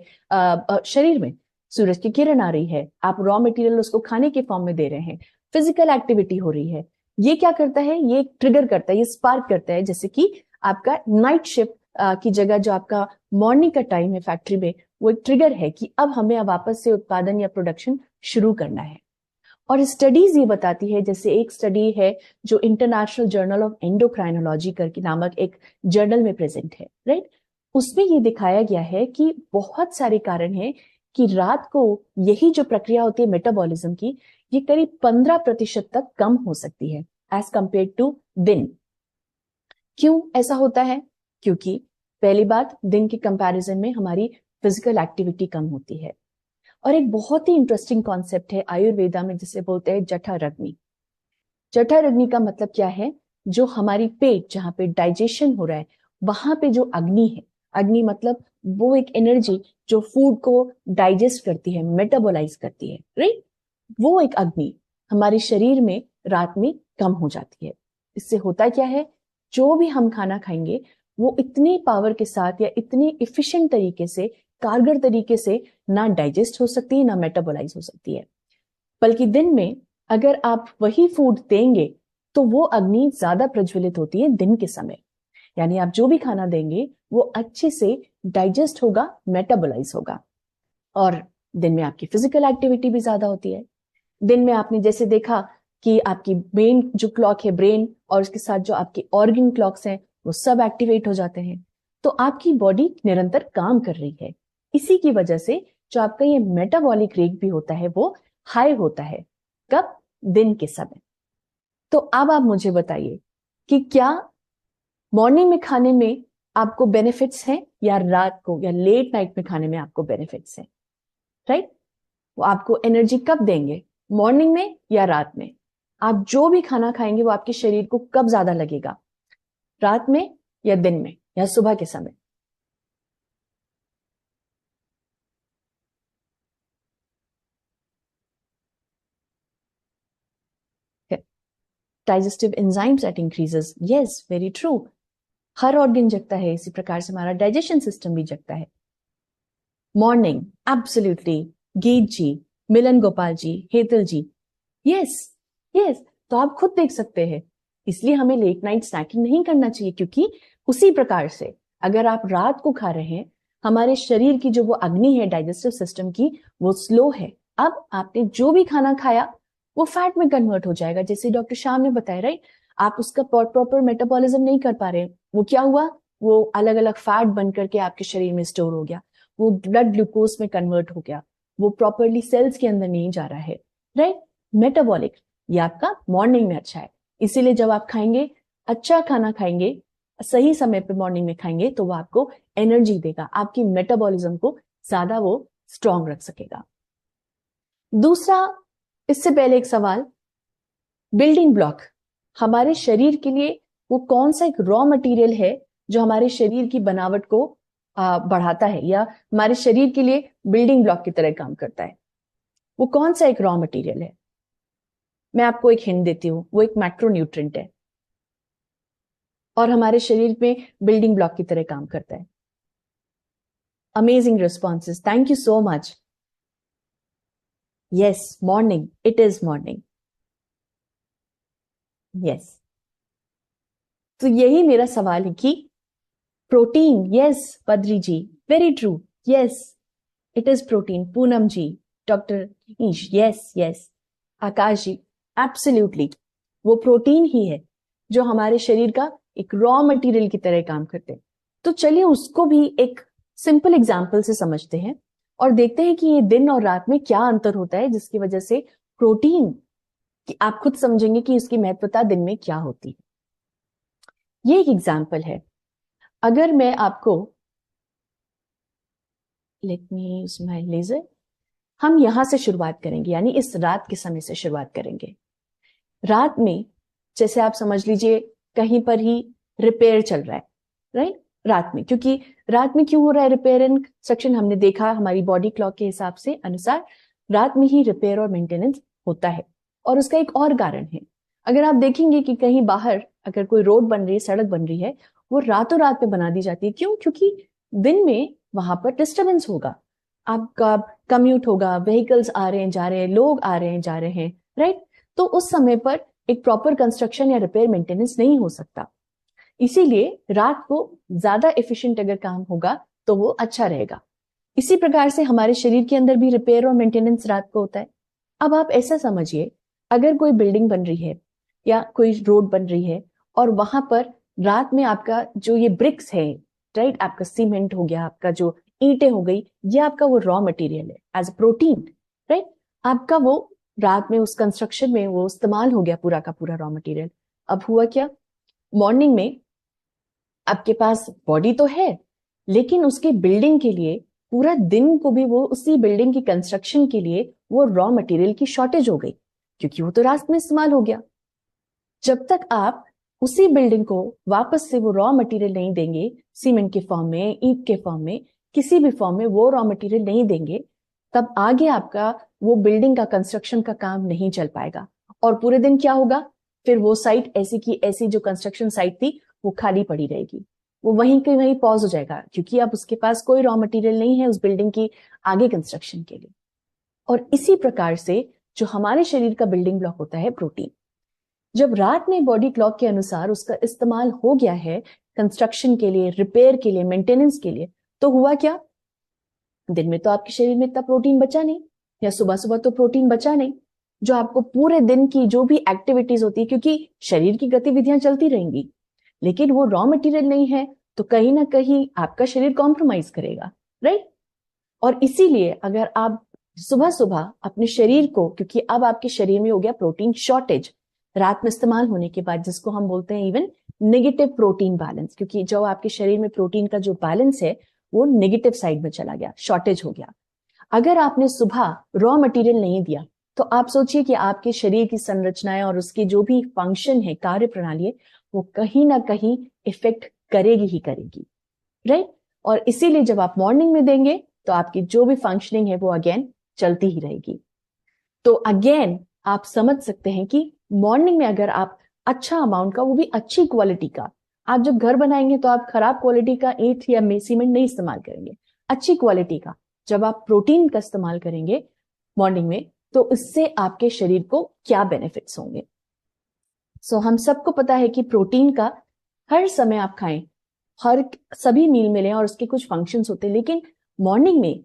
शरीर में सूरज की किरण आ रही है, आप रॉ मटेरियल उसको खाने के फॉर्म में दे रहे हैं, फिजिकल एक्टिविटी हो रही है। ये क्या करता है, ये ट्रिगर करता है, ये स्पार्क करता है, जैसे कि आपका नाइट शिफ्ट की जगह जो आपका मॉर्निंग का टाइम है फैक्ट्री में, वो एक ट्रिगर है कि अब हमें वापस से उत्पादन या प्रोडक्शन शुरू करना है। और स्टडीज ये बताती है, जैसे एक स्टडी है जो इंटरनेशनल जर्नल ऑफ एंडोक्राइनोलॉजी करके नामक एक जर्नल में प्रेजेंट है, राइट। उसमें ये दिखाया गया है कि बहुत सारे कारण हैं कि रात को यही जो प्रक्रिया होती है मेटाबॉलिज्म की, ये करीब 15% तक कम हो सकती है एज कंपेयर टू दिन। क्यों ऐसा होता है? क्योंकि पहली बात, दिन के कंपैरिजन में हमारी फिजिकल एक्टिविटी कम होती है। और एक बहुत ही इंटरेस्टिंग कॉन्सेप्ट है आयुर्वेदा में, जिसे बोलते हैं जठराग्नि। जठराग्नि का मतलब क्या है? जो हमारी पेट, जहां पे डाइजेशन हो रहा है, वहां पे जो अग्नि है, अग्नि मतलब वो एक एनर्जी जो फूड को डाइजेस्ट करती है, मेटाबोलाइज करती है, राइट। वो एक अग्नि हमारे शरीर में रात में कम हो जाती है। इससे होता क्या है, जो भी हम खाना खाएंगे वो इतनी पावर के साथ या इतनी इफिशिएंट तरीके से, कारगर तरीके से ना डाइजेस्ट हो सकती है, ना मेटाबोलाइज हो सकती है। बल्कि दिन में अगर आप वही फूड देंगे तो वो अग्नि ज्यादा प्रज्वलित होती है दिन के समय। यानी आप जो भी खाना देंगे वो अच्छे से डाइजेस्ट होगा, मेटाबोलाइज होगा। और दिन में आपकी फिजिकल एक्टिविटी भी ज्यादा होती है। दिन में आपने जैसे देखा कि आपकी मेन जो क्लॉक है ब्रेन, और उसके साथ जो आपके ऑर्गन क्लॉक्स हैं, वो सब एक्टिवेट हो जाते हैं। तो आपकी बॉडी निरंतर काम कर रही है। इसी की वजह से जो आपका ये मेटाबॉलिक रेट भी होता है वो हाई होता है। कब? दिन के समय। तो अब आप मुझे बताइए कि क्या मॉर्निंग में खाने में आपको बेनिफिट्स हैं या रात को या लेट नाइट में खाने में आपको बेनिफिट्स हैं, राइट। वो आपको एनर्जी कब देंगे, मॉर्निंग में या रात में? आप जो भी खाना खाएंगे वो आपके शरीर को कब ज्यादा लगेगा, रात में या दिन में या सुबह के समय? Digestive enzymes at increases, yes very true. हर ऑर्गन जगता है, इसी प्रकार से हमारा डाइजेशन सिस्टम भी जगता है। Morning, absolutely. गीत जी, मिलन गोपाल जी, हेतल जी, यस यस। तो आप खुद देख सकते हैं, इसलिए हमें लेट नाइट स्नैकिंग नहीं करना चाहिए, क्योंकि उसी प्रकार से अगर आप रात को खा रहे हैं, हमारे शरीर की जो वो अग्नि है डाइजेस्टिव सिस्टम की, वो स्लो है। अब आपने जो भी खाना खाया वो फैट में कन्वर्ट हो जाएगा, जैसे डॉक्टर शाम ने बताया, राइट। आप उसका प्रॉपर मेटाबॉलिज्म नहीं कर पा रहे, वो क्या हुआ, वो अलग अलग फैट बन करके आपके शरीर में स्टोर हो गया, वो ब्लड ग्लूकोज में कन्वर्ट हो गया, वो प्रॉपरली सेल्स के अंदर नहीं जा रहा है, राइट। मेटाबॉलिक, ये आपका मॉर्निंग में अच्छा है। इसीलिए जब आप खाएंगे, अच्छा खाना खाएंगे, सही समय पे मॉर्निंग में खाएंगे, तो वो आपको एनर्जी देगा, आपकी मेटाबॉलिज्म को ज्यादा वो स्ट्रांग रख सकेगा। दूसरा, इससे पहले एक सवाल, बिल्डिंग ब्लॉक हमारे शरीर के लिए वो कौन सा एक रॉ मटेरियल है जो हमारे शरीर की बनावट को बढ़ाता है या हमारे शरीर के लिए बिल्डिंग ब्लॉक की तरह काम करता है? वो कौन सा एक रॉ मटेरियल है? मैं आपको एक हिंट देती हूँ, वो एक मैक्रोन्यूट्रिएंट है और हमारे शरीर में बिल्डिंग ब्लॉक की तरह काम करता है। Amazing responses. Thank you so much. Yes, morning. It is morning. Yes. तो यही मेरा सवाल है कि protein, yes Badri ji, very true, yes it is protein. Poonam ji, doctor Ish, yes yes. Akash ji, absolutely वो प्रोटीन ही है जो हमारे शरीर का एक रॉ मटेरियल की तरह काम करते हैं. तो चलिए उसको भी एक सिंपल एग्जाम्पल से समझते हैं और देखते हैं कि ये दिन और रात में क्या अंतर होता है, जिसकी वजह से प्रोटीन की आप खुद समझेंगे कि इसकी महत्वता दिन में क्या होती है. ये एक एग्जाम्पल है. अगर मैं आपको, let me use my laser, हम यहां से शुरुआत करेंगे, यानी इस रात के समय से शुरुआत करेंगे. रात में जैसे आप समझ लीजिए कहीं पर ही रिपेयर चल रहा है, राइट. रात में, क्योंकि रात में क्यों हो रहा है रिपेयर एंड कंस्ट्रक्शन, हमने देखा हमारी बॉडी क्लॉक के हिसाब से अनुसार रात में ही रिपेयर और मेंटेनेंस होता है. और उसका एक और कारण है, अगर आप देखेंगे कि कहीं बाहर अगर कोई रोड बन रही है, सड़क बन रही है, वो रातों रात में बना दी जाती है. क्यों? क्योंकि दिन में वहां पर डिस्टर्बेंस होगा, आपका कम्यूट होगा, व्हीकल्स आ रहे हैं जा रहे हैं, लोग आ रहे हैं जा रहे हैं, राइट. तो उस समय पर एक प्रॉपर कंस्ट्रक्शन या रिपेयर मेंटेनेंस नहीं हो सकता. इसीलिए रात को ज्यादा एफिशिएंट अगर काम होगा तो वो अच्छा रहेगा. इसी प्रकार से हमारे शरीर के अंदर भी रिपेयर और मेंटेनेंस रात को होता है. अब आप ऐसा समझिए, अगर कोई बिल्डिंग बन रही है या कोई रोड बन रही है और वहां पर रात में आपका जो ये ब्रिक्स है, राइट, आपका सीमेंट हो गया, आपका जो ईंटें हो गई, ये आपका वो रॉ मटेरियल है एज अ प्रोटीन, राइट. आपका वो रात में उस कंस्ट्रक्शन में वो इस्तेमाल हो गया पूरा का पूरा रॉ मटेरियल. अब हुआ क्या, मॉर्निंग में आपके पास बॉडी तो है, लेकिन उसके बिल्डिंग के लिए पूरा दिन को भी वो उसी बिल्डिंग की कंस्ट्रक्शन के लिए वो रॉ मटेरियल की शॉर्टेज हो गई, क्योंकि वो तो रात में इस्तेमाल हो गया. जब तक आप उसी बिल्डिंग को वापस से वो रॉ मटेरियल नहीं देंगे, सीमेंट के फॉर्म में, ईंट के फॉर्म में, किसी भी फॉर्म में वो रॉ मटेरियल नहीं देंगे, तब आगे आपका वो बिल्डिंग का कंस्ट्रक्शन का काम नहीं चल पाएगा. और पूरे दिन क्या होगा, फिर वो साइट ऐसी की ऐसी जो कंस्ट्रक्शन साइट थी वो खाली पड़ी रहेगी, वो वहीं के वहीं पॉज हो जाएगा, क्योंकि अब उसके पास कोई रॉ मटेरियल नहीं है उस बिल्डिंग की आगे कंस्ट्रक्शन के लिए. और इसी प्रकार से जो हमारे शरीर का बिल्डिंग ब्लॉक होता है प्रोटीन, जब रात में बॉडी क्लॉक के अनुसार उसका इस्तेमाल हो गया है कंस्ट्रक्शन के लिए, रिपेयर के लिए, मेंटेनेंस के लिए, तो हुआ क्या, दिन में तो आपके शरीर में इतना प्रोटीन बचा नहीं, या सुबह सुबह तो प्रोटीन बचा नहीं जो आपको पूरे दिन की जो भी एक्टिविटीज होती है, क्योंकि शरीर की गतिविधियां चलती रहेंगी, लेकिन वो रॉ मटेरियल नहीं है, तो कहीं ना कहीं आपका शरीर कॉम्प्रोमाइज करेगा, राइट. और इसीलिए अगर आप सुबह सुबह अपने शरीर को, क्योंकि अब आपके शरीर में हो गया प्रोटीन शॉर्टेज रात में इस्तेमाल होने के बाद, जिसको हम बोलते हैं इवन नेगेटिव प्रोटीन बैलेंस, क्योंकि जो आपके शरीर में प्रोटीन का जो बैलेंस है वो नेगेटिव साइड में चला गया, शॉर्टेज हो गया. अगर आपने सुबह रॉ मटेरियल नहीं दिया, तो आप सोचिए कि आपके शरीर की संरचनाएं और उसकी जो भी फंक्शन है, कार्य प्रणाली है, वो कहीं ना कहीं इफेक्ट करेगी ही करेगी, राइट. और इसीलिए जब आप मॉर्निंग में देंगे तो आपकी जो भी फंक्शनिंग है वो अगेन चलती ही रहेगी. तो अगेन आप समझ सकते हैं कि मॉर्निंग में अगर आप अच्छा अमाउंट का, वो भी अच्छी क्वालिटी का, आप जब घर बनाएंगे तो आप खराब क्वालिटी का ईंट या सीमेंट नहीं इस्तेमाल करेंगे, अच्छी क्वालिटी का जब आप प्रोटीन का इस्तेमाल करेंगे मॉर्निंग में, तो इससे आपके शरीर को क्या बेनिफिट्स होंगे. सो हम सबको पता है कि प्रोटीन का हर समय आप खाएं, हर सभी मील में लें, और उसके कुछ फंक्शंस होते हैं, लेकिन मॉर्निंग में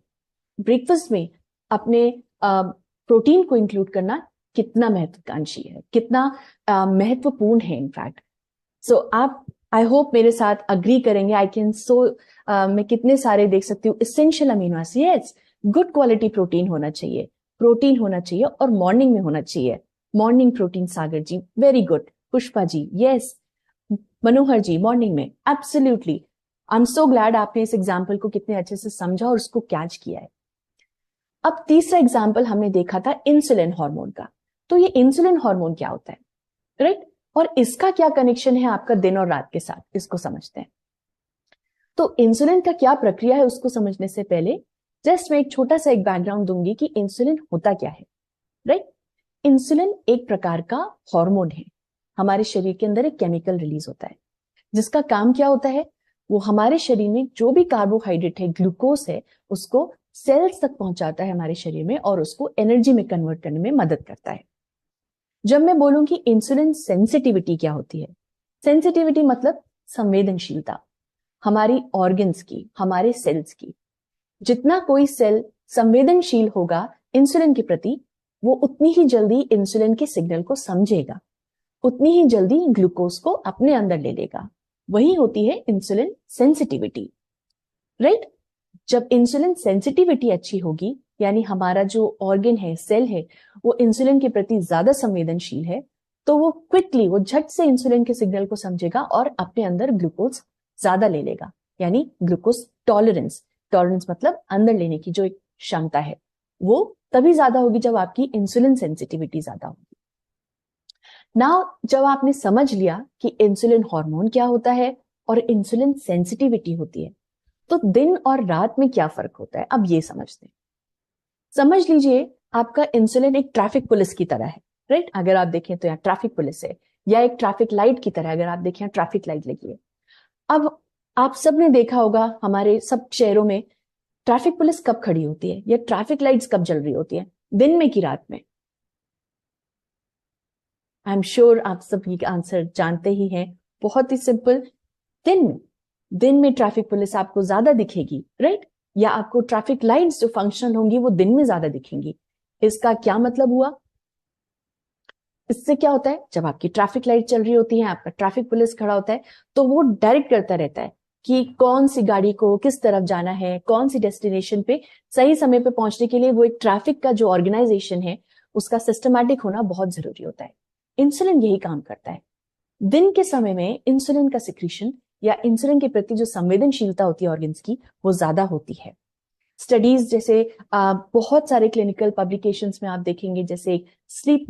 ब्रेकफास्ट में अपने प्रोटीन को इंक्लूड करना कितना महत्वाकांक्षी है, कितना महत्वपूर्ण है इनफैक्ट. सो आप, आई होप मेरे साथ अग्री करेंगे. आई कैन सो मैं कितने सारे देख सकती हूँ essential amino acid, yes, good quality protein होना चाहिए, प्रोटीन होना चाहिए और मॉर्निंग में होना चाहिए. मॉर्निंग प्रोटीन, सागर जी very good, Pushpa ji yes, मनोहर जी मॉर्निंग में, absolutely. I am so glad आपने इस एग्जाम्पल को कितने अच्छे से समझा और उसको कैच किया है. अब तीसरा एग्जाम्पल हमने देखा था इंसुलिन हार्मोन का. तो ये इंसुलिन हार्मोन क्या होता है, राइट, और इसका क्या कनेक्शन है आपका दिन और रात के साथ, इसको समझते हैं. तो इंसुलिन का क्या प्रक्रिया है उसको समझने से पहले जस्ट मैं एक छोटा सा एक बैकग्राउंड दूंगी कि इंसुलिन होता क्या है, राइट. इंसुलिन एक प्रकार का हार्मोन है, हमारे शरीर के अंदर एक केमिकल रिलीज होता है, जिसका काम क्या होता है, वो हमारे शरीर में जो भी कार्बोहाइड्रेट है, ग्लूकोज है, उसको सेल्स तक पहुंचाता है हमारे शरीर में और उसको एनर्जी में कन्वर्ट करने में मदद करता है। जब मैं बोलूं कि इंसुलिन सेंसिटिविटी क्या होती है, सेंसिटिविटी मतलब संवेदनशीलता हमारी ऑर्गन्स की, हमारे सेल्स की। जितना कोई सेल संवेदनशील होगा इंसुलिन के प्रति, वो उतनी ही जल्दी इंसुलिन के सिग्नल को समझेगा, उतनी ही जल्दी ग्लूकोज को अपने अंदर ले लेगा। वही होती है इंसुलिन सेंसिटिविटी, राइट। जब इंसुलिन सेंसिटिविटी अच्छी होगी, यानी हमारा जो ऑर्गन है, सेल है, वो इंसुलिन के प्रति ज्यादा संवेदनशील है, तो वो क्विकली, वो झट से इंसुलिन के सिग्नल को समझेगा और अपने अंदर ग्लूकोज ज्यादा ले लेगा, यानी ग्लूकोज टॉलरेंस। टॉलरेंस मतलब अंदर लेने की जो एक क्षमता है, वो तभी ज्यादा होगी जब आपकी इंसुलिन सेंसिटिविटी ज्यादा होगी। नाउ जब आपने समझ लिया कि इंसुलिन हार्मोन क्या होता है और इंसुलिन सेंसिटिविटी होती है, तो दिन और रात में क्या फर्क होता है, अब ये समझते हैं। समझ लीजिए आपका इंसुलिन एक ट्रैफिक पुलिस की तरह है, राइट। अगर आप देखें तो यहाँ ट्रैफिक पुलिस है, या एक ट्रैफिक लाइट की तरह, अगर आप देखें ट्रैफिक लाइट लगी है। अब आप सबने देखा होगा हमारे सब शहरों में ट्रैफिक पुलिस कब खड़ी होती है या ट्रैफिक लाइट्स कब जल रही होती है, दिन में कि रात में? आई एम श्योर आप सब ये आंसर जानते ही हैं, बहुत ही सिंपल, दिन में। दिन में ट्रैफिक पुलिस आपको ज्यादा दिखेगी, राइट, या आपको ट्रैफिक लाइट्स जो फंक्शनल होंगी वो दिन में ज्यादा दिखेंगी। इसका क्या मतलब हुआ? इससे क्या होता है, जब आपकी ट्रैफिक लाइट चल रही होती है, आपका ट्रैफिक पुलिस खड़ा होता है, तो वो डायरेक्ट करता रहता है कि कौन सी गाड़ी को किस तरफ जाना है, कौन सी डेस्टिनेशन पे सही समय पे पहुंचने के लिए। वो एक ट्रैफिक का जो ऑर्गेनाइजेशन है, उसका सिस्टमैटिक होना बहुत जरूरी होता है। इंसुलिन यही काम करता है। दिन के समय में इंसुलिन का सिक्रीशन या इंसुलिन के प्रति जो संवेदनशीलता होती है ऑर्गन्स की, वो ज्यादा होती है। स्टडीज जैसे बहुत सारे क्लिनिकल पब्लिकेशंस में आप देखेंगे, जैसे स्लीप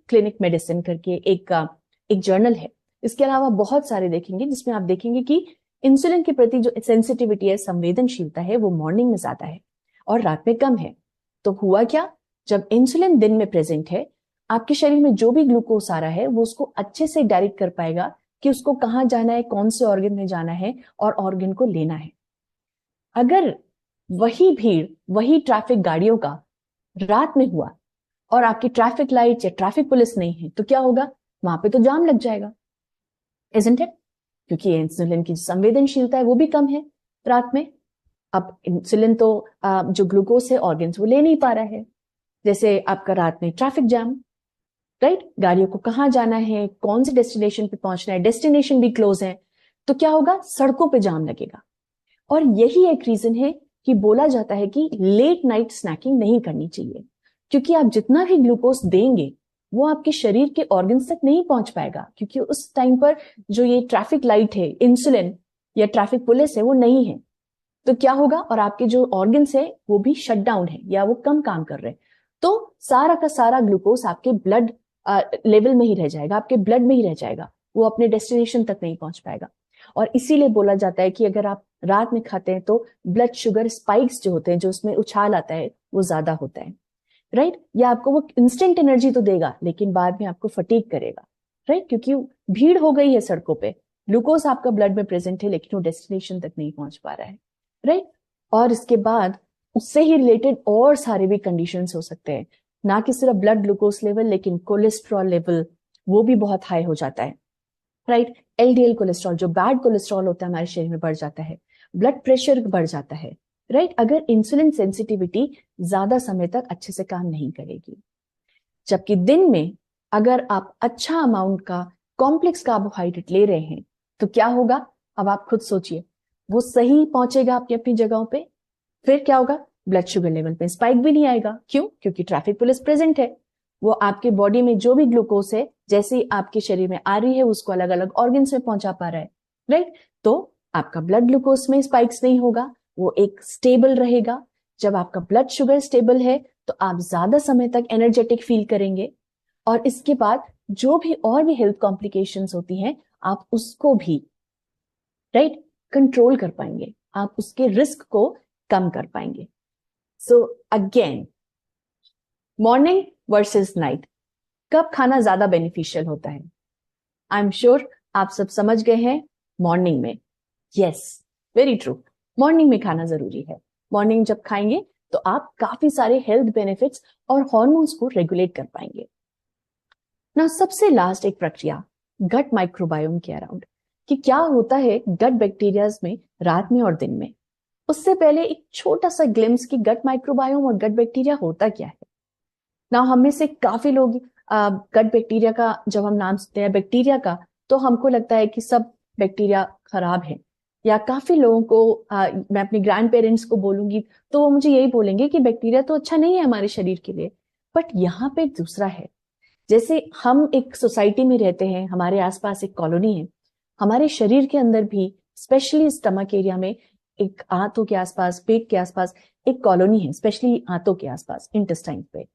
क्लिनिक मेडिसिन करके एक जर्नल है। इसके अलावा बहुत सारे देखेंगे जिसमें आप देखेंगे कि इंसुलिन के प्रति जो सेंसिटिविटी है, संवेदनशीलता है, वो मॉर्निंग में ज्यादा है और रात में कम है। तो हुआ क्या, जब इंसुलिन दिन में प्रेजेंट है, आपके शरीर में जो भी ग्लूकोज आ रहा है वो उसको अच्छे से डायरेक्ट कर पाएगा कि उसको कहाँ जाना है, कौन से ऑर्गन में जाना है और ऑर्गन को लेना है। अगर वही भीड़, वही ट्रैफिक गाड़ियों का रात में हुआ और आपकी ट्रैफिक लाइट या ट्रैफिक पुलिस नहीं है, तो क्या होगा? वहां पे तो जाम लग जाएगा, इजंट इट? क्योंकि इंसुलिन की संवेदनशीलता है वो भी कम है रात में। अब इंसुलिन तो जो ग्लूकोज है ऑर्गन्स वो ले नहीं पा रहा है। जैसे आपका रात में ट्रैफिक जैम, राइट, गाड़ियों को कहाँ जाना है, कौन सी डेस्टिनेशन पे पहुंचना है, डेस्टिनेशन भी क्लोज है, तो क्या होगा? सड़कों पे जाम लगेगा। और यही एक रीजन है कि बोला जाता है कि लेट नाइट स्नैकिंग नहीं करनी चाहिए, क्योंकि आप जितना भी ग्लूकोज देंगे वो आपके शरीर के ऑर्गन्स तक नहीं पहुंच पाएगा, क्योंकि उस टाइम पर जो ये ट्रैफिक लाइट है, इंसुलिन या ट्रैफिक पुलिस है, वो नहीं है। तो क्या होगा? और आपके जो ऑर्गन्स है वो भी शट डाउन है या वो कम काम कर रहे हैं, तो सारा का सारा ग्लूकोज आपके ब्लड लेवल में ही रह जाएगा, आपके ब्लड में ही रह जाएगा, वो अपने डेस्टिनेशन तक नहीं पहुंच पाएगा। और इसीलिए बोला जाता है कि अगर आप रात में खाते हैं तो ब्लड शुगर स्पाइक्स जो होते हैं, जो उसमें उछाल आता है, वो ज्यादा होता है, राइट। या आपको वो इंस्टेंट एनर्जी तो देगा लेकिन बाद में आपको फटीग करेगा, राइट, क्योंकि भीड़ हो गई है सड़कों पे, ग्लूकोज आपका ब्लड में प्रेजेंट है लेकिन वो डेस्टिनेशन तक नहीं पहुंच पा रहा है, राइट। और इसके बाद उससे ही रिलेटेड और सारे भी कंडीशंस हो सकते हैं, ना कि सिर्फ ब्लड ग्लूकोज लेवल, लेकिन कोलेस्ट्रॉल लेवल वो भी बहुत हाई हो जाता है, राइट। एलडीएल कोलेस्ट्रॉल, जो बैड कोलेस्ट्रॉल होता है, हमारे शरीर में बढ़ जाता है, ब्लड प्रेशर बढ़ जाता है, राइट, अगर इंसुलिन सेंसिटिविटी ज्यादा समय तक अच्छे से काम नहीं करेगी। जबकि दिन में अगर आप अच्छा अमाउंट का कॉम्प्लेक्स कार्बोहाइड्रेट ले रहे हैं तो क्या होगा? अब आप खुद सोचिए, वो सही पहुंचेगा अपनी अपनी जगहों पे, फिर क्या होगा? ब्लड शुगर लेवल पे स्पाइक भी नहीं आएगा। क्यों? क्योंकि ट्रैफिक पुलिस प्रेजेंट है, वो आपके बॉडी में जो भी ग्लूकोज है जैसे ही आपके शरीर में आ रही है उसको अलग अलग ऑर्गन्स में पहुंचा पा रहा है, राइट। तो आपका ब्लड ग्लूकोज में स्पाइक्स नहीं होगा, वो एक स्टेबल रहेगा। जब आपका ब्लड शुगर स्टेबल है तो आप ज्यादा समय तक एनर्जेटिक फील करेंगे, और इसके बाद जो भी और भी हेल्थ कॉम्प्लिकेशंस होती हैं आप उसको भी, राइट, कंट्रोल कर पाएंगे, आप उसके रिस्क को कम कर पाएंगे। So again, morning versus night, कब खाना ज्यादा बेनिफिशियल होता है? आई एम श्योर आप सब समझ गए हैं, मॉर्निंग में। Yes, very true. मॉर्निंग में खाना जरूरी है। मॉर्निंग जब खाएंगे तो आप काफी सारे हेल्थ बेनिफिट्स और हॉर्मोन्स को रेगुलेट कर पाएंगे ना। सबसे लास्ट एक प्रक्रिया गट माइक्रोबायोम के अराउंड, कि क्या होता है गट बैक्टीरियाज में रात में और दिन में। उससे पहले एक छोटा सा ग्लिम्स कि गट माइक्रोबायोम और गट बैक्टीरिया होता क्या है ना। हम में से काफी लोग गट बैक्टीरिया का जब हम नाम सुनते हैं बैक्टीरिया का, तो हमको लगता है कि सब बैक्टीरिया खराब है। या काफी लोगों को मैं अपने ग्रैंड पेरेंट्स को बोलूंगी तो वो मुझे यही बोलेंगे कि बैक्टीरिया तो अच्छा नहीं है हमारे शरीर के लिए। बट यहाँ पे एक दूसरा है। जैसे हम एक सोसाइटी में रहते हैं, हमारे आसपास एक कॉलोनी है, हमारे शरीर के अंदर भी स्पेशली स्टमक एरिया में, एक आंतों के आसपास, पेट के आसपास एक कॉलोनी है, स्पेशली आंतों के आसपास, इंटेस्टाइन पे,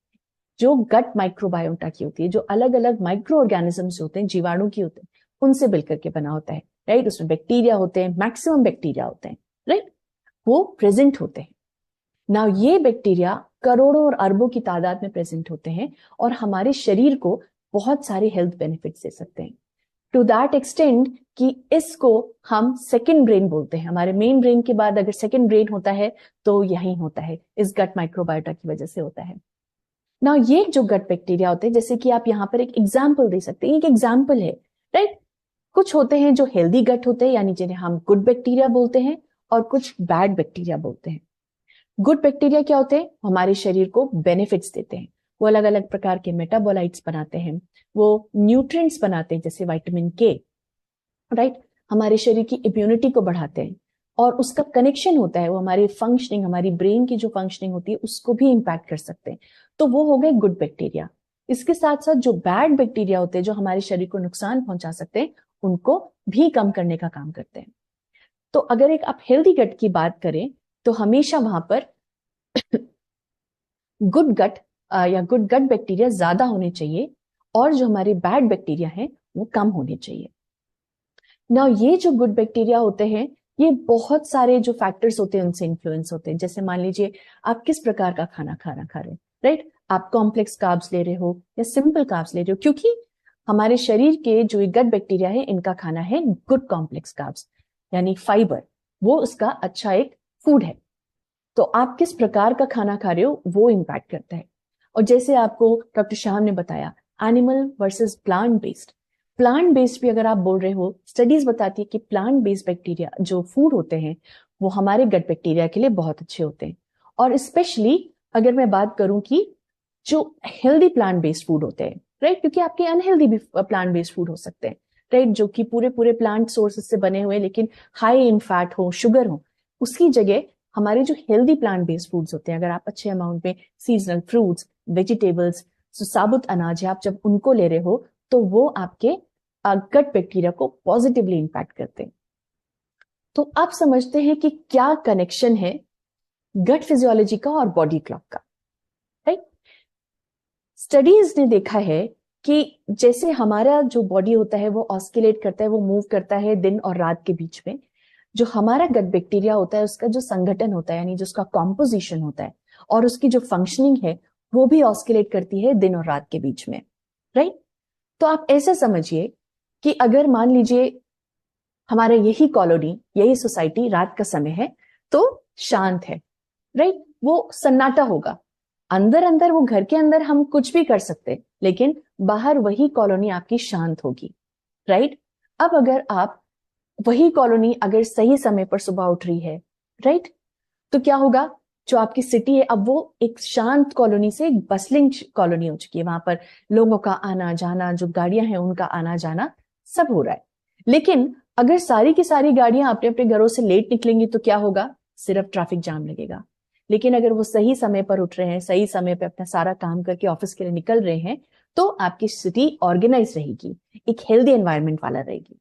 जो गट माइक्रोबायोटा की होती है, जो अलग अलग माइक्रो ऑर्गेनिजम्स होते हैं, जीवाणु की होते हैं, उनसे मिलकर के बना होता है। राइट, उसमें बैक्टीरिया होते हैं, मैक्सिमम बैक्टीरिया होते हैं। राइट, वो प्रेजेंट होते हैं ना। ये बैक्टीरिया करोड़ों और अरबों की तादाद में प्रेजेंट होते हैं और हमारे शरीर को बहुत सारे हेल्थ बेनिफिट्स दे सकते हैं, टू दैट एक्सटेंड कि इसको हम सेकंड ब्रेन बोलते हैं। हमारे मेन ब्रेन के बाद अगर सेकंड ब्रेन होता है तो यही होता है, इस गट माइक्रोबायोटा की वजह से होता है ना। ये जो गट बैक्टीरिया होते हैं, जैसे कि आप यहाँ पर एक एग्जाम्पल दे सकते हैं, एक एग्जाम्पल है। राइट, कुछ होते हैं जो हेल्दी गट होते हैं, यानी जिन्हें हम गुड बैक्टीरिया बोलते हैं, और कुछ बैड बैक्टीरिया बोलते हैं। गुड बैक्टीरिया क्या होते हैं, हमारे शरीर को बेनिफिट्स देते हैं। वो अलग अलग प्रकार के मेटाबोलाइट्स बनाते हैं, वो न्यूट्रिएंट्स बनाते हैं जैसे विटामिन के। राइट, हमारे शरीर की इम्यूनिटी को बढ़ाते हैं, और उसका कनेक्शन होता है, वो हमारी फंक्शनिंग, हमारी ब्रेन की जो फंक्शनिंग होती है उसको भी इंपैक्ट कर सकते हैं। तो वो हो गए गुड बैक्टीरिया। इसके साथ साथ जो बैड बैक्टीरिया होते हैं, जो हमारे शरीर को नुकसान पहुंचा सकते हैं, उनको भी कम करने का काम करते हैं। तो अगर एक आप हेल्दी गट की बात करें तो हमेशा वहां पर गुड गट या गुड गट बैक्टीरिया ज्यादा होने चाहिए, और जो हमारे बैड बैक्टीरिया हैं वो कम होने चाहिए ना। ये जो गुड बैक्टीरिया होते हैं, ये बहुत सारे जो फैक्टर्स होते हैं उनसे इन्फ्लुएंस होते हैं। जैसे मान लीजिए आप किस प्रकार का खाना खा रहे हैं। राइट, आप कॉम्प्लेक्स कार्ब्स ले रहे हो या सिंपल कार्ब्स ले रहे हो, क्योंकि हमारे शरीर के जो गट बैक्टीरिया है इनका खाना है गुड कॉम्प्लेक्स कार्ब्स, यानी फाइबर, वो उसका अच्छा एक फूड है। तो आप किस प्रकार का खाना खा रहे हो वो इंपैक्ट करता है। और जैसे आपको डॉक्टर शाम ने बताया, एनिमल वर्सेस प्लांट बेस्ड भी अगर आप बोल रहे हो, स्टडीज बताती है कि प्लांट बेस्ड बैक्टीरिया जो फूड होते हैं वो हमारे गट बैक्टीरिया के लिए बहुत अच्छे होते हैं। और स्पेशली अगर मैं बात करूं कि जो हेल्दी प्लांट बेस्ड फूड होते हैं, राइट, क्योंकि आपके अनहेल्दी भी प्लांट बेस्ड फूड हो सकते हैं, राइट, जो कि पूरे पूरे प्लांट सोर्सेज से बने हुए लेकिन हाई इन फैट हो, शुगर हो, उसकी जगह हमारे जो हेल्दी प्लांट बेस्ड फूड्स होते हैं, अगर आप अच्छे अमाउंट में सीजनल फ्रूट्स, वेजिटेबल्स, जो साबुत अनाज है, आप जब उनको ले रहे हो तो वो आपके गट बैक्टीरिया को पॉजिटिवली इंपैक्ट करते हैं। तो आप समझते हैं कि क्या कनेक्शन है गट फिजियोलॉजी का और बॉडी क्लॉक का। राइट, स्टडीज ने देखा है कि जैसे हमारा जो बॉडी होता है वो ऑस्किलेट करता है, वो मूव करता है दिन और रात के बीच में, जो हमारा गट बैक्टीरिया होता है उसका जो संगठन होता है, यानी जो उसका कॉम्पोजिशन होता है और उसकी जो फंक्शनिंग है, वो भी ऑस्किलेट करती है दिन और रात के बीच में। राइट, तो आप ऐसा समझिए कि अगर मान लीजिए हमारा यही कॉलोनी, यही सोसाइटी रात का समय है तो शांत है। राइट, वो सन्नाटा होगा, अंदर अंदर वो घर के अंदर हम कुछ भी कर सकते, लेकिन बाहर वही कॉलोनी आपकी शांत होगी। राइट, अब अगर आप वही कॉलोनी अगर सही समय पर सुबह उठ रही है, राइट, तो क्या होगा, जो आपकी सिटी है अब वो एक शांत कॉलोनी से एक बसलिंग कॉलोनी हो चुकी है। वहां पर लोगों का आना जाना, जो गाड़ियां हैं उनका आना जाना सब हो रहा है। लेकिन अगर सारी की सारी गाड़ियां अपने अपने घरों से लेट निकलेंगी तो क्या होगा, सिर्फ ट्रैफिक जाम लगेगा। लेकिन अगर वो सही समय पर उठ रहे हैं, सही समय पर अपना सारा काम करके ऑफिस के लिए निकल रहे हैं, तो आपकी सिटी ऑर्गेनाइज रहेगी, एक हेल्दी एनवायरनमेंट वाला रहेगी।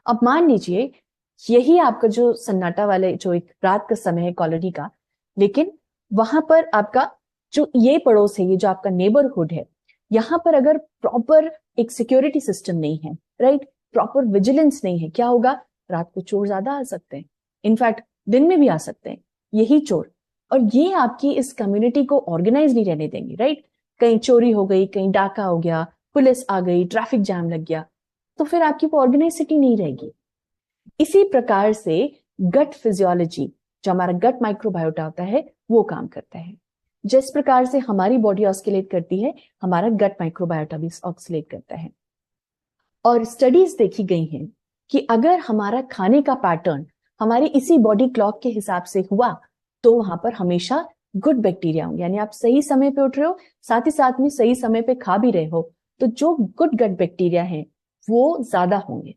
अब मान लीजिए यही आपका जो सन्नाटा वाले जो एक रात का समय है कॉलोनी का, लेकिन वहां पर आपका जो ये पड़ोस है, ये जो आपका नेबरहुड है, यहां पर अगर प्रॉपर एक सिक्योरिटी सिस्टम नहीं है, राइट, प्रॉपर विजिलेंस नहीं है, क्या होगा, रात को चोर ज्यादा आ सकते हैं, इनफैक्ट दिन में भी आ सकते हैं यही चोर, और ये आपकी इस कम्युनिटी को ऑर्गेनाइज नहीं रहने देंगे। राइट, कहीं चोरी हो गई, कहीं डाका हो गया, पुलिस आ गई, ट्रैफिक जाम लग गया, तो फिर आपकी वो ऑर्गेनाइज सिटी नहीं रहेगी। इसी प्रकार से गट फिजियोलॉजी, जो हमारा गट माइक्रोबायोटा होता है, वो काम करता है। जिस प्रकार से हमारी बॉडी ऑस्किलेट करती है, हमारा गट माइक्रोबायोटा भी ऑस्किलेट करता है। और स्टडीज देखी गई हैं कि अगर हमारा खाने का पैटर्न हमारी इसी बॉडी क्लॉक के हिसाब से हुआ, तो वहां पर हमेशा गुड बैक्टीरिया होंगे। यानी आप सही समय पे उठ रहे हो, साथ ही साथ में सही समय पे खा भी रहे हो, तो जो गुड गट बैक्टीरिया हैं वो ज्यादा होंगे।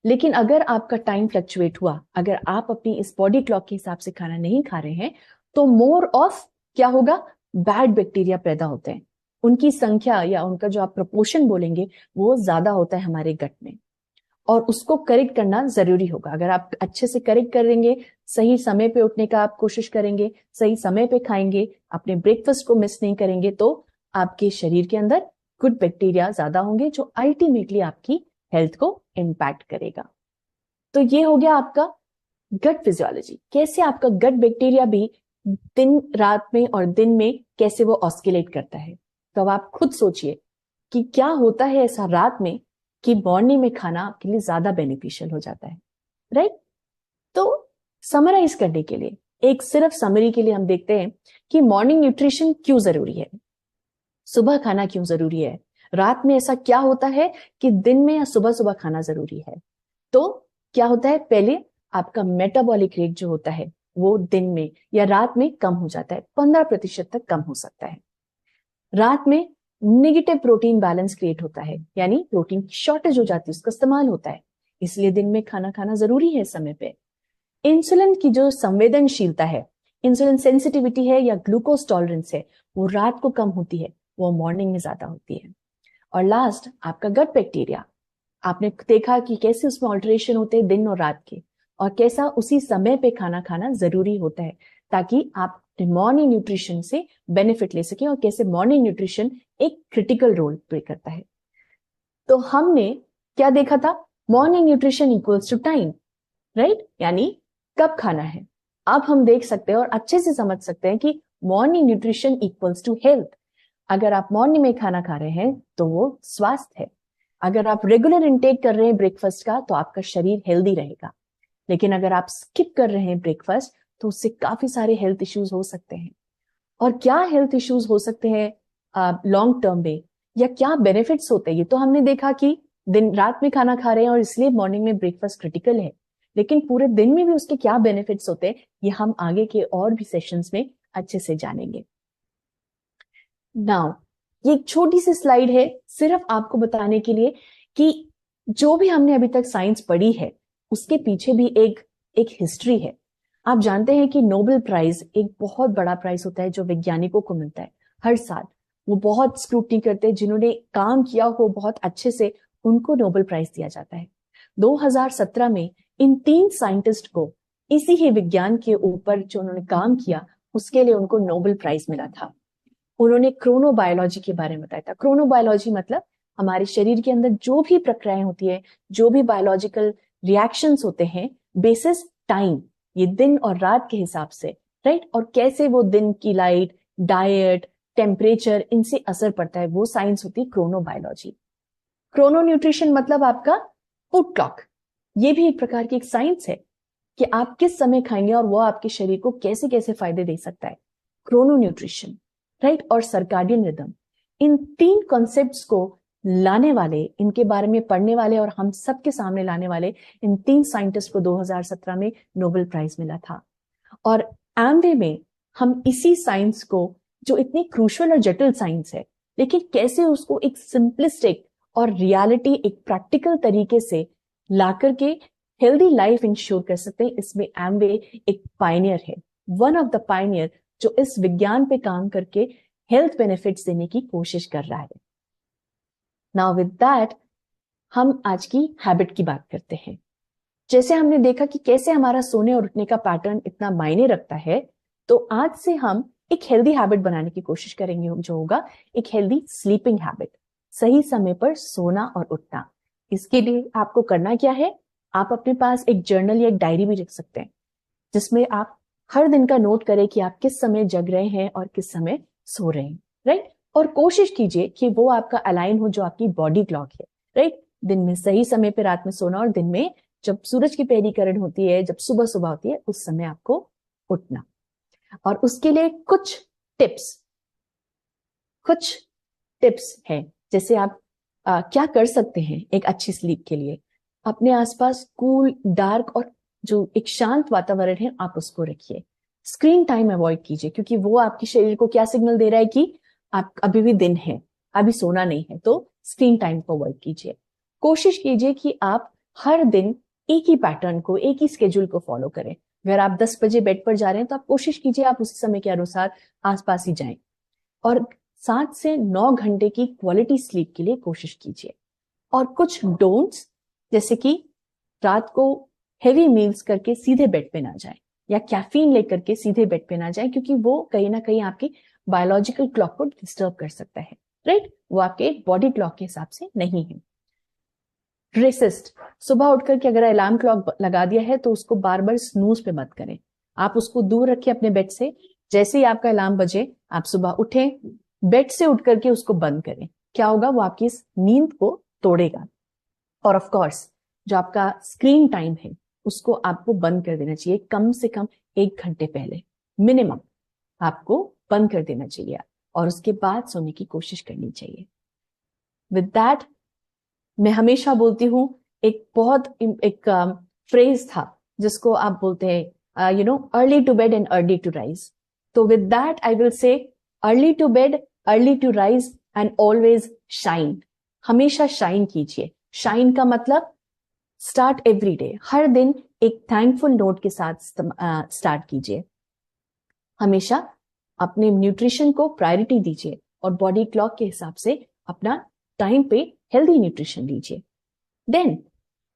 लेकिन अगर आपका टाइम फ्लक्चुएट हुआ, अगर आप अपनी इस बॉडी क्लॉक के हिसाब से खाना नहीं खा रहे हैं, तो मोर ऑफ क्या होगा, बैड बैक्टीरिया पैदा होते हैं। उनकी संख्या या उनका जो आप प्रपोर्शन बोलेंगे वो ज्यादा होता है हमारे गट में, और उसको करेक्ट करना जरूरी होगा। अगर आप अच्छे से करेक्ट करेंगे, सही समय पे उठने का आप कोशिश करेंगे, सही समय पे खाएंगे, अपने ब्रेकफास्ट को मिस नहीं करेंगे, तो आपके शरीर के अंदर गुड बैक्टीरिया ज्यादा होंगे, जो अल्टीमेटली आपकी हेल्थ को इम्पैक्ट करेगा। तो ये हो गया आपका गट फिजियोलॉजी, कैसे आपका गट बैक्टीरिया भी दिन रात में और दिन में कैसे वो ऑस्किलेट करता है। तो अब आप खुद सोचिए कि क्या होता है ऐसा रात में कि मॉर्निंग में खाना आपके लिए ज्यादा बेनिफिशियल हो जाता है, राइट। तो समराइज करने के लिए, एक सिर्फ समरी के लिए हम देखते हैं कि मॉर्निंग न्यूट्रिशन क्यों जरूरी है, सुबह खाना क्यों जरूरी है, रात में ऐसा क्या होता है कि दिन में या सुबह सुबह खाना जरूरी है। तो क्या होता है, पहले आपका मेटाबॉलिक रेट जो होता है वो दिन में या रात में कम हो जाता है, 15% तक कम हो सकता है। रात में नेगेटिव प्रोटीन बैलेंस क्रिएट होता है, यानी प्रोटीन की शॉर्टेज हो जाती है, उसका इस्तेमाल होता है, इसलिए दिन में खाना खाना जरूरी है समय पे। इंसुलिन की जो संवेदनशीलता है, इंसुलिन सेंसिटिविटी है या ग्लूकोज टॉलरेंस है, वो रात को कम होती है, वो मॉर्निंग में ज्यादा होती है। और लास्ट आपका गट बैक्टीरिया, आपने देखा कि कैसे उसमें ऑल्टरेशन होते हैं दिन और रात के, और कैसा उसी समय पे खाना खाना जरूरी होता है ताकि आप मॉर्निंग न्यूट्रिशन से बेनिफिट ले सके, और कैसे मॉर्निंग न्यूट्रिशन एक क्रिटिकल रोल प्ले करता है। तो हमने क्या देखा था, morning nutrition equals to time, right, यानी कब खाना है। अब हम देख सकते हैं और अच्छे से समझ सकते हैं कि morning nutrition equals to health. अगर आप मॉर्निंग में खाना खा रहे हैं तो वो स्वास्थ्य है। अगर आप रेगुलर इंटेक कर रहे हैं ब्रेकफास्ट का, तो आपका शरीर हेल्दी रहेगा। लेकिन अगर आप स्किप कर रहे हैं ब्रेकफास्ट, तो उससे काफी सारे हेल्थ इश्यूज हो सकते हैं। और क्या हेल्थ इश्यूज हो सकते हैं लॉन्ग टर्म में, या क्या बेनिफिट्स होते हैं, ये तो हमने देखा कि दिन रात में खाना खा रहे हैं और इसलिए मॉर्निंग में ब्रेकफास्ट क्रिटिकल है। लेकिन पूरे दिन में भी उसके क्या बेनिफिट्स होते हैं, ये हम आगे के और भी सेशंस में अच्छे से जानेंगे। नाउ ये एक छोटी सी स्लाइड है सिर्फ आपको बताने के लिए कि जो भी हमने अभी तक साइंस पढ़ी है, उसके पीछे भी एक हिस्ट्री है। आप जानते हैं कि नोबेल प्राइज एक बहुत बड़ा प्राइज होता है जो वैज्ञानिकों को मिलता है हर साल। वो बहुत स्क्रूटनी करते हैं, जिन्होंने काम किया हो बहुत अच्छे से, उनको नोबेल प्राइज दिया जाता है। 2017 में इन 3 साइंटिस्ट को इसी ही विज्ञान के ऊपर जो उन्होंने काम किया, उसके लिए उनको नोबेल प्राइज मिला था। उन्होंने क्रोनोबायोलॉजी के बारे में बताया था। क्रोनोबायोलॉजी मतलब हमारे शरीर के अंदर जो भी प्रक्रियाएं होती है, जो भी बायोलॉजिकल रिएक्शंस होते हैं, बेसिस टाइम, ये दिन और रात के हिसाब से, राइट, और कैसे वो दिन की लाइट, डाइट, टेम्परेचर, इनसे असर पड़ता है, वो साइंस होती है क्रोनोबायोलॉजी। क्रोनो न्यूट्रिशन मतलब आपका फूड क्लॉक, ये भी एक प्रकार की एक साइंस है कि आप किस समय खाएंगे और वो आपके शरीर को कैसे कैसे फायदे दे सकता है। क्रोनो न्यूट्रिशन, राइट, और सर्काडियन रिदम, इन 3 कॉन्सेप्ट्स को लाने वाले, इनके बारे में पढ़ने वाले और हम सबके सामने लाने वाले इन 3 साइंटिस्ट को 2017 में नोबेल प्राइज मिला था। और एमवे में हम इसी साइंस को, जो इतनी क्रूशियल और जटिल साइंस है, लेकिन कैसे उसको एक सिंपलिस्टिक और रियलिटी, एक प्रैक्टिकल तरीके से ला करके हेल्दी लाइफ इंश्योर कर सकते हैं, इसमें एमवे एक पायनियर है, वन ऑफ द पायनियर, जो इस विज्ञान पे काम करके हेल्थ बेनिफिट्स देने की कोशिश कर रहा है। नाउ विद दैट हम आज की हैबिट की बात करते हैं। जैसे हमने देखा कि कैसे हमारा सोने और उठने का पैटर्न इतना मायने रखता है, तो आज से हम एक हेल्दी हैबिट बनाने की कोशिश करेंगे, जो होगा एक हेल्दी स्लीपिंग हैबिट, सही समय पर सोना और उठना। इसके लिए आपको करना क्या है, आप अपने पास एक जर्नल या एक डायरी भी रख सकते हैं, जिसमें आप हर दिन का नोट करें कि आप किस समय जग रहे हैं और किस समय सो रहे हैं, राइट। और कोशिश कीजिए कि वो आपका अलाइन हो जो आपकी बॉडी क्लॉक है, राइट। दिन में सही समय पे रात में सोना और दिन में जब सूरज की पहली किरण होती है, जब सुबह सुबह होती है, उस समय आपको उठना। और उसके लिए कुछ टिप्स हैं। जैसे आप क्या कर सकते हैं एक अच्छी स्लीप के लिए। अपने आसपास कूल, डार्क और जो एक शांत वातावरण है, आप उसको रखिए। स्क्रीन टाइम अवॉइड कीजिए, क्योंकि वो आपके शरीर को क्या सिग्नल दे रहा है कि आप अभी भी दिन है, अभी सोना नहीं है, तो स्क्रीन टाइम को अवॉइड कीजिए। कोशिश कीजिए कि आप हर दिन एक ही पैटर्न को, एक ही स्केड्यूल को फॉलो करें। अगर आप 10 बजे बेड पर जा रहे हैं तो आप कोशिश कीजिए आप उसी समय के अनुसार आसपास ही जाएं। और 7 से 9 घंटे की क्वालिटी स्लीप के लिए कोशिश कीजिए। और कुछ डोंट्स, जैसे कि रात को हेवी मील्स करके सीधे बेड पे ना जाएं, या कैफीन लेकर के सीधे बेड पे ना जाएं, क्योंकि वो कहीं ना कहीं आपकी बायोलॉजिकल क्लॉक को डिस्टर्ब कर सकता है, राइट? वो आपके बॉडी क्लॉक के हिसाब से नहीं है। रेसिस्ट, सुबह उठकर के अगर अलार्म क्लॉक लगा दिया है तो उसको बार बार स्नूज पे मत करें। आप उसको दूर रखें अपने बेड से। जैसे ही आपका अलार्म बजे, आप सुबह उठें, बेड से उठ करके उसको बंद करें। क्या होगा, वो आपकी इस नींद को तोड़ेगा। और ऑफ कोर्स जो आपका स्क्रीन टाइम है उसको आपको बंद कर देना चाहिए, कम से कम 1 घंटे पहले मिनिमम आपको बंद कर देना चाहिए, और उसके बाद सोने की कोशिश करनी चाहिए। विद दैट, मैं हमेशा बोलती हूँ, एक फ्रेज था जिसको आप बोलते हैं early to bed and early to rise. तो with that I will say early to bed, early to rise and always shine. हमेशा शाइन कीजिए। शाइन का मतलब स्टार्ट एवरी डे, हर दिन एक थैंकफुल नोट के साथ स्टार्ट कीजिए। हमेशा अपने न्यूट्रिशन को प्रायोरिटी दीजिए और बॉडी क्लॉक के हिसाब से अपना टाइम पे हेल्दी न्यूट्रिशन लीजिए। देन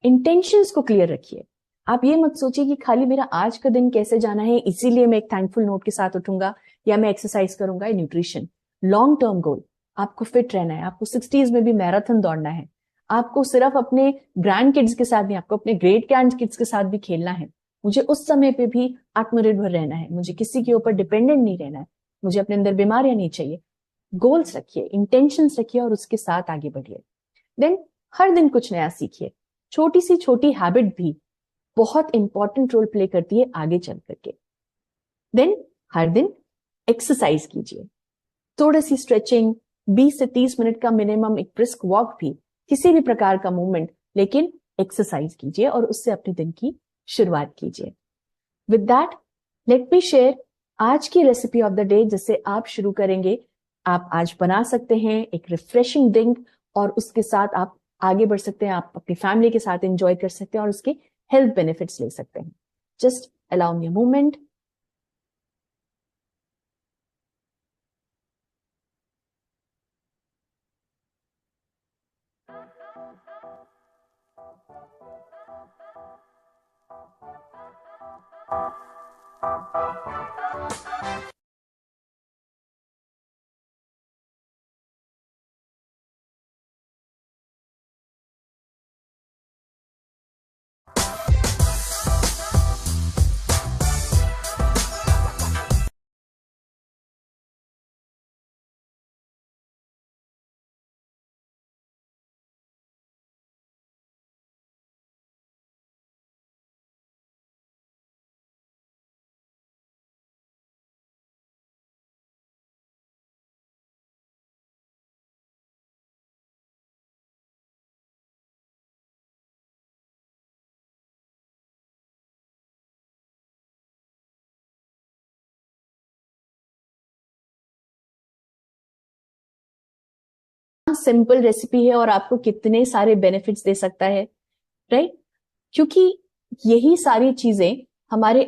इंटेंशंस को क्लियर रखिए। आप ये मत सोचिए कि खाली मेरा आज का दिन कैसे जाना है इसीलिए मैं एक थैंकफुल नोट के साथ उठूंगा या मैं एक्सरसाइज करूंगा। न्यूट्रिशन लॉन्ग टर्म गोल, आपको फिट रहना है, आपको 60s में भी मैराथन दौड़ना है, आपको सिर्फ अपने ग्रैंड किड्स के साथ नहीं, आपको अपने ग्रेट ग्रैंड किड्स के साथ भी खेलना है। मुझे उस समय पे भी आत्मनिर्भर रहना है, मुझे किसी के ऊपर डिपेंडेंट नहीं रहना है, मुझे अपने अंदर बीमारियां नहीं चाहिए। गोल्स रखिए, इंटेंशंस रखिए और उसके साथ आगे बढ़िए। देन हर दिन कुछ नया सीखिए। छोटी सी छोटी हैबिट भी बहुत इंपॉर्टेंट रोल प्ले करती है आगे चल करके। देन हर दिन एक्सरसाइज कीजिए, थोड़ी सी स्ट्रेचिंग, 20 से 30 मिनट का मिनिमम एक ब्रिस्क वॉक भी, किसी भी प्रकार का मूवमेंट, लेकिन एक्सरसाइज कीजिए और उससे अपने दिन की शुरुआत कीजिए। With that, let me share आज की रेसिपी ऑफ द डे जिसे आप शुरू करेंगे। आप आज बना सकते हैं एक रिफ्रेशिंग ड्रिंक और उसके साथ आप आगे बढ़ सकते हैं, आप अपनी फैमिली के साथ एंजॉय कर सकते हैं और उसके हेल्थ बेनिफिट्स ले सकते हैं। Just allow me a moment. Simple recipe है और आपको कितने सारे बेनिफिट्स दे सकता है, राइट? क्योंकि यही सारी चीजें हमारे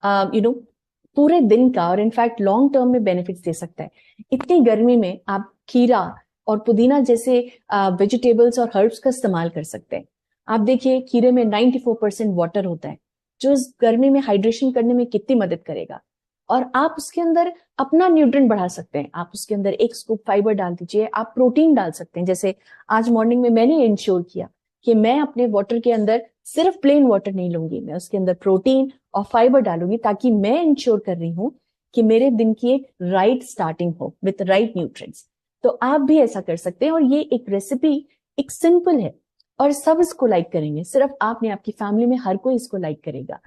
पूरे दिन का और इनफैक्ट लॉन्ग टर्म में बेनिफिट्स दे सकता है। इतनी गर्मी में आप खीरा और पुदीना जैसे वेजिटेबल्स और हर्ब्स का इस्तेमाल कर सकते हैं। आप देखिए खीरे में 94% वाटर होता है, जो इस गर्मी में हाइड्रेशन करने में कितनी मदद करेगा। और आप उसके अंदर अपना न्यूट्रिएंट बढ़ा सकते हैं। आप उसके अंदर 1 स्कूप फाइबर डाल दीजिए, आप प्रोटीन डाल सकते हैं। जैसे आज मॉर्निंग में मैंने इंश्योर किया कि मैं अपने वाटर के अंदर सिर्फ प्लेन वाटर नहीं लूंगी, मैं उसके अंदर प्रोटीन और फाइबर डालूंगी, ताकि मैं इंश्योर कर रही हूं कि मेरे दिन की एक राइट स्टार्टिंग हो विथ राइट न्यूट्रिएंट्स। तो आप भी ऐसा कर सकते हैं। और ये एक रेसिपी एक सिंपल है, और सब इसको लाइक करेंगे, सिर्फ आप नहीं, आपकी फैमिली में हर कोई इसको लाइक करेगा,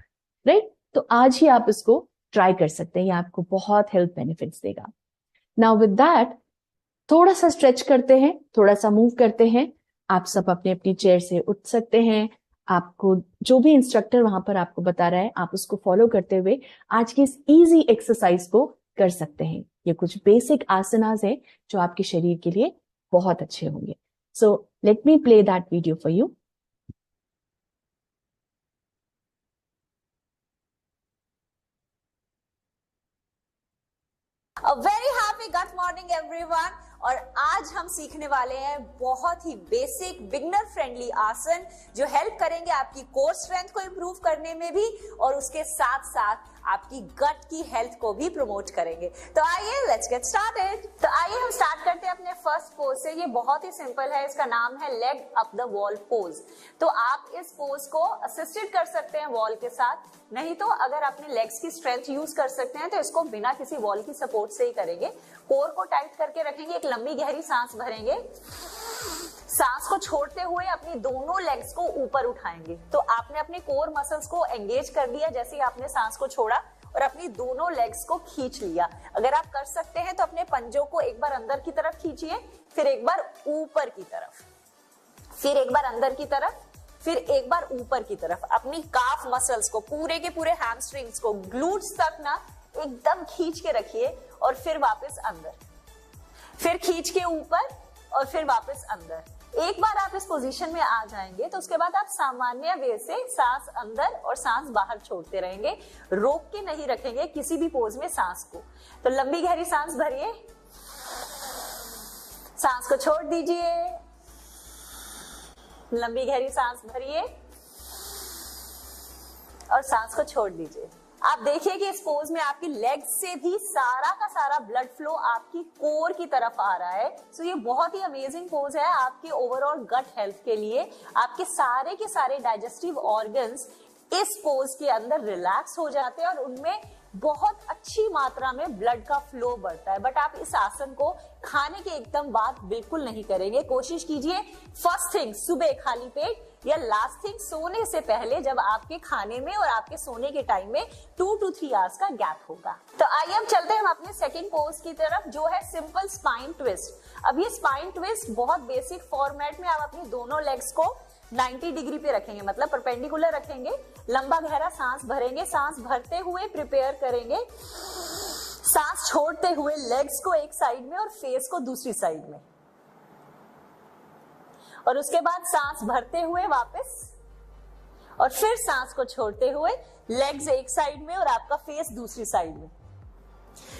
राइट? तो आज ही आप इसको ट्राई कर सकते हैं, ये आपको बहुत हेल्थ बेनिफिट्स देगा। नाउ विद दैट थोड़ा सा स्ट्रेच करते हैं, थोड़ा सा मूव करते हैं। आप सब अपनी अपनी चेयर से उठ सकते हैं। आपको जो भी इंस्ट्रक्टर वहां पर आपको बता रहा है, आप उसको फॉलो करते हुए आज की इस इजी एक्सरसाइज को कर सकते हैं। ये कुछ बेसिक आसनास है जो आपके शरीर के लिए बहुत अच्छे होंगे। So let me play that video for you. A very happy good morning everyone। और आज हम सीखने वाले हैं बहुत ही बेसिक बिगनर फ्रेंडली आसन जो हेल्प करेंगे आपकी कोर स्ट्रेंथ को इंप्रूव करने में भी और उसके साथ साथ आपकी गट की हेल्थ को भी प्रमोट करेंगे। तो आइए लेट्स गेट स्टार्टेड। तो आइए हम स्टार्ट करते हैं अपने फर्स्ट पोज से। ये बहुत ही सिंपल है, इसका नाम है leg up the wall pose. तो आप इस पोज को असिस्टेड कर सकते हैं वॉल के साथ, नहीं तो अगर अपने लेग्स की स्ट्रेंथ यूज कर सकते हैं तो इसको बिना किसी वॉल की सपोर्ट से ही करेंगे। कोर को टाइट करके रखेंगे, एक लंबी गहरी सांस भरेंगे, सांस को छोड़ते हुए अपनी दोनों लेग्स को ऊपर उठाएंगे। तो आपने अपने कोर मसल्स को एंगेज कर दिया जैसे ही आपने सांस को छोड़ा और अपनी दोनों लेग्स को खींच लिया। अगर आप कर सकते हैं तो अपने पंजों को एक बार अंदर की तरफ खींचिए, फिर एक बार ऊपर की तरफ, फिर एक बार अंदर की तरफ, फिर एक बार ऊपर की तरफ। अपनी काफ मसल्स को, पूरे के पूरे हैमस्ट्रिंग्स को, ग्लूट्स तक ना एकदम खींच के रखिए और फिर वापस अंदर, फिर खींच के ऊपर और फिर वापस अंदर। एक बार आप इस पोजीशन में आ जाएंगे तो उसके बाद आप सामान्य वे से सांस अंदर और सांस बाहर छोड़ते रहेंगे, रोक के नहीं रखेंगे किसी भी पोज में सांस को। तो लंबी गहरी सांस भरिए, सांस को छोड़ दीजिए, लंबी गहरी सांस भरिए और सांस को छोड़ दीजिए। आप देखिए कि इस पोज में आपकी लेग से भी सारा का सारा ब्लड फ्लो आपकी कोर की तरफ आ रहा है। सो ये बहुत ही अमेजिंग पोज है आपके ओवरऑल गट हेल्थ के लिए। आपके सारे के सारे डाइजेस्टिव ऑर्गन्स इस पोज के अंदर रिलैक्स हो जाते हैं और उनमें बहुत अच्छी मात्रा में ब्लड का फ्लो बढ़ता है। बट आप इस आसन को खाने के एकदम बाद बिल्कुल नहीं करेंगे। कोशिश कीजिए फर्स्ट थिंग सुबह खाली पेट या लास्ट थिंग सोने से पहले, जब आपके खाने में और आपके सोने के टाइम में 2 to 3 आवर्स का गैप होगा। तो आइए हम चलते हैं अपने सेकंड पोज की तरफ जो है सिंपल स्पाइन ट्विस्ट। अब ये स्पाइन ट्विस्ट बहुत बेसिक फॉर्मेट में आप अपनी दोनों लेग्स को 90 डिग्री पे रखेंगे, मतलब परपेंडिकुलर रखेंगे। लंबा गहरा सांस भरेंगे, सांस भरते हुए प्रिपेयर करेंगे, सांस छोड़ते हुए लेग्स को एक साइड में और फेस को दूसरी साइड में, और उसके बाद सांस भरते हुए वापस और फिर सांस को छोड़ते हुए लेग्स एक साइड में और आपका फेस दूसरी साइड में।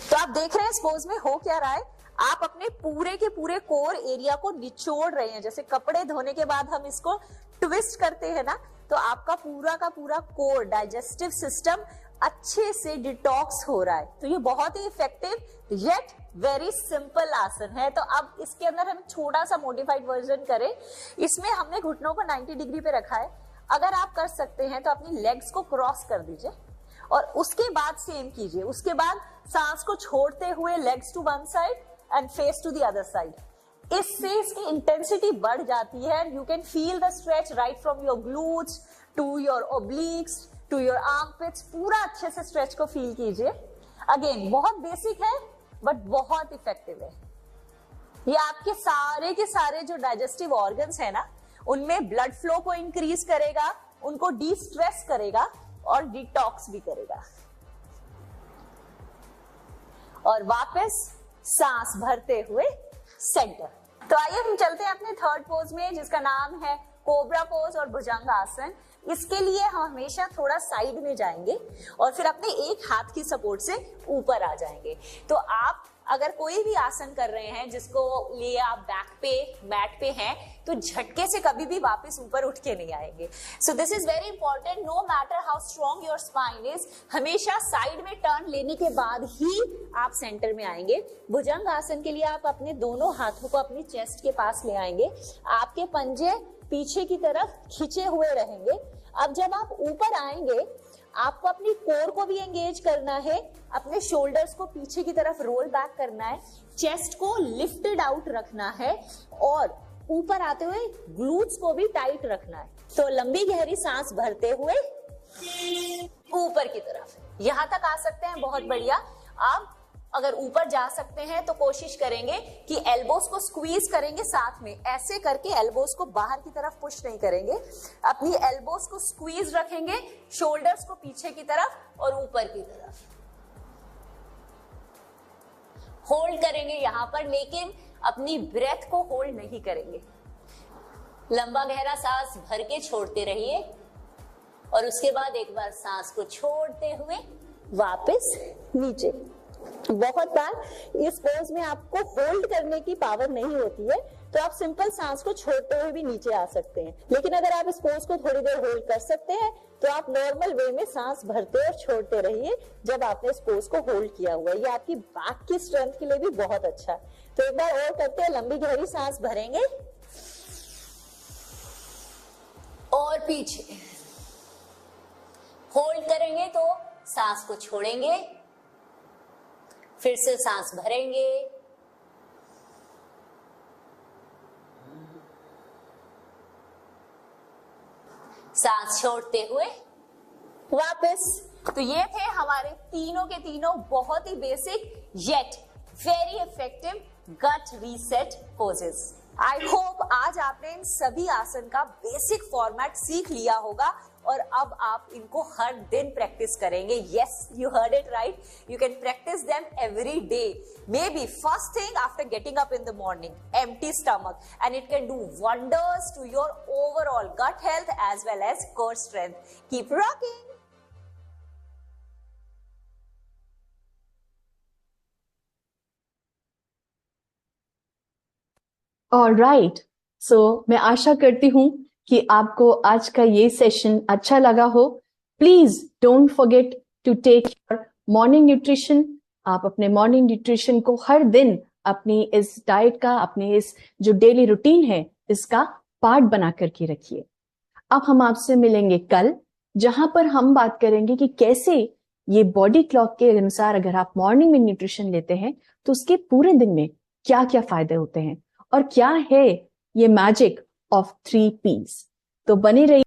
तो आप देख रहे हैं इस पोज में हो क्या रहा है, आप अपने पूरे के पूरे कोर एरिया को निचोड़ रहे हैं। जैसे कपड़े धोने के बाद हम इसको ट्विस्ट करते हैं ना, तो आपका पूरा का पूरा कोर डाइजेस्टिव सिस्टम अच्छे से डिटॉक्स हो रहा है। तो ये बहुत ही इफेक्टिव येट वेरी सिंपल आसन है। तो अब इसके अंदर हम थोड़ा सा मॉडिफाइड वर्जन करें। इसमें हमने घुटनों को 90 डिग्री पे रखा है। अगर आप कर सकते हैं तो अपनी लेग्स को क्रॉस कर दीजिए और उसके बाद सेम कीजिए। उसके बाद सांस को छोड़ते हुए legs to one side and face to the other side. इससे इसकी इंटेंसिटी बढ़ जाती है। You can feel the stretch right from your glutes to your obliques to your armpits. पूरा अच्छे से स्ट्रेच को फील कीजिए। अगेन बहुत बेसिक है बट बहुत इफेक्टिव है। ये आपके सारे के सारे जो डाइजेस्टिव ऑर्गन्स है ना, उनमें ब्लड फ्लो को इंक्रीज करेगा, उनको डी स्ट्रेस करेगा और डिटॉक्स भी करेगा। और वापस सांस भरते हुए सेंटर। तो आइए हम चलते हैं अपने थर्ड पोज में जिसका नाम है कोबरा पोज और भुजंग आसन। इसके लिए हम हमेशा थोड़ा साइड में जाएंगे और फिर अपने एक हाथ की सपोर्ट से ऊपर आ जाएंगे। तो आप अगर कोई भी आसन कर रहे हैं जिसको लिए आप बैक पे मैट पे हैं, तो झटके से कभी भी वापस ऊपर उठ के नहीं आएंगे। So this is very important. No matter how strong your spine is, हमेशा साइड में टर्न लेने के बाद ही आप सेंटर में आएंगे। भुजंग आसन के लिए आप अपने दोनों हाथों को अपनी चेस्ट के पास ले आएंगे। आपके पंजे पीछे की तरफ खिंचे हुए रहेंगे। अब जब आप ऊपर आएंगे आपको अपनी कोर को भी एंगेज करना है, अपने शोल्डर्स को पीछे की तरफ रोल बैक करना है, चेस्ट को लिफ्टेड आउट रखना है और ऊपर आते हुए ग्लूट्स को भी टाइट रखना है। तो लंबी गहरी सांस भरते हुए ऊपर की तरफ, यहां तक आ सकते हैं, बहुत बढ़िया। अब अगर ऊपर जा सकते हैं तो कोशिश करेंगे कि एल्बोस को स्क्वीज करेंगे, साथ में ऐसे करके एल्बोस को बाहर की तरफ पुश नहीं करेंगे, अपनी एल्बोस को स्क्वीज रखेंगे, शोल्डर्स को पीछे की तरफ और ऊपर की तरफ होल्ड करेंगे यहां पर, लेकिन अपनी ब्रेथ को होल्ड नहीं करेंगे। लंबा गहरा सांस भर के छोड़ते रहिए और उसके बाद एक बार सांस को छोड़ते हुए वापस नीचे। बहुत बार इस पोज में आपको होल्ड करने की पावर नहीं होती है, तो आप सिंपल सांस को छोड़ते हुए भी नीचे आ सकते हैं, लेकिन अगर आप इस पोज को थोड़ी देर होल्ड कर सकते हैं तो आप नॉर्मल वे में सांस भरते और छोड़ते रहिए जब आपने इस पोज को होल्ड किया हुआ है। ये आपकी बैक की स्ट्रेंथ के लिए भी बहुत अच्छा है। तो एक बार और करते हैं, लंबी गहरी सांस भरेंगे और पीछे होल्ड करेंगे, तो सांस को छोड़ेंगे, फिर से सांस भरेंगे, सांस छोड़ते हुए वापस। तो ये थे हमारे तीनों के तीनों बहुत ही basic yet very effective gut reset poses. I hope आज आपने इन सभी आसन का बेसिक फॉर्मेट सीख लिया होगा और अब आप इनको हर दिन प्रैक्टिस करेंगे। Yes, you heard it right, you can practice them every day, may be first thing after getting up in the morning, empty stomach, and it can do wonders to your overall gut health as well as core strength. Keep rocking. Alright, so मैं आशा करती हूँ कि आपको आज का ये session अच्छा लगा हो। Please don't forget to take your morning nutrition. आप अपने मॉर्निंग न्यूट्रिशन को हर दिन अपनी इस डाइट का, अपने इस जो डेली रूटीन है, इसका पार्ट बना करके रखिए। अब हम आपसे मिलेंगे कल, जहां पर हम बात करेंगे कि कैसे ये बॉडी क्लॉक के अनुसार अगर आप मॉर्निंग में न्यूट्रिशन लेते हैं तो उसके पूरे दिन में क्या क्या फायदे होते हैं और क्या है ये मैजिक ऑफ 3 P's। तो बने रहिए।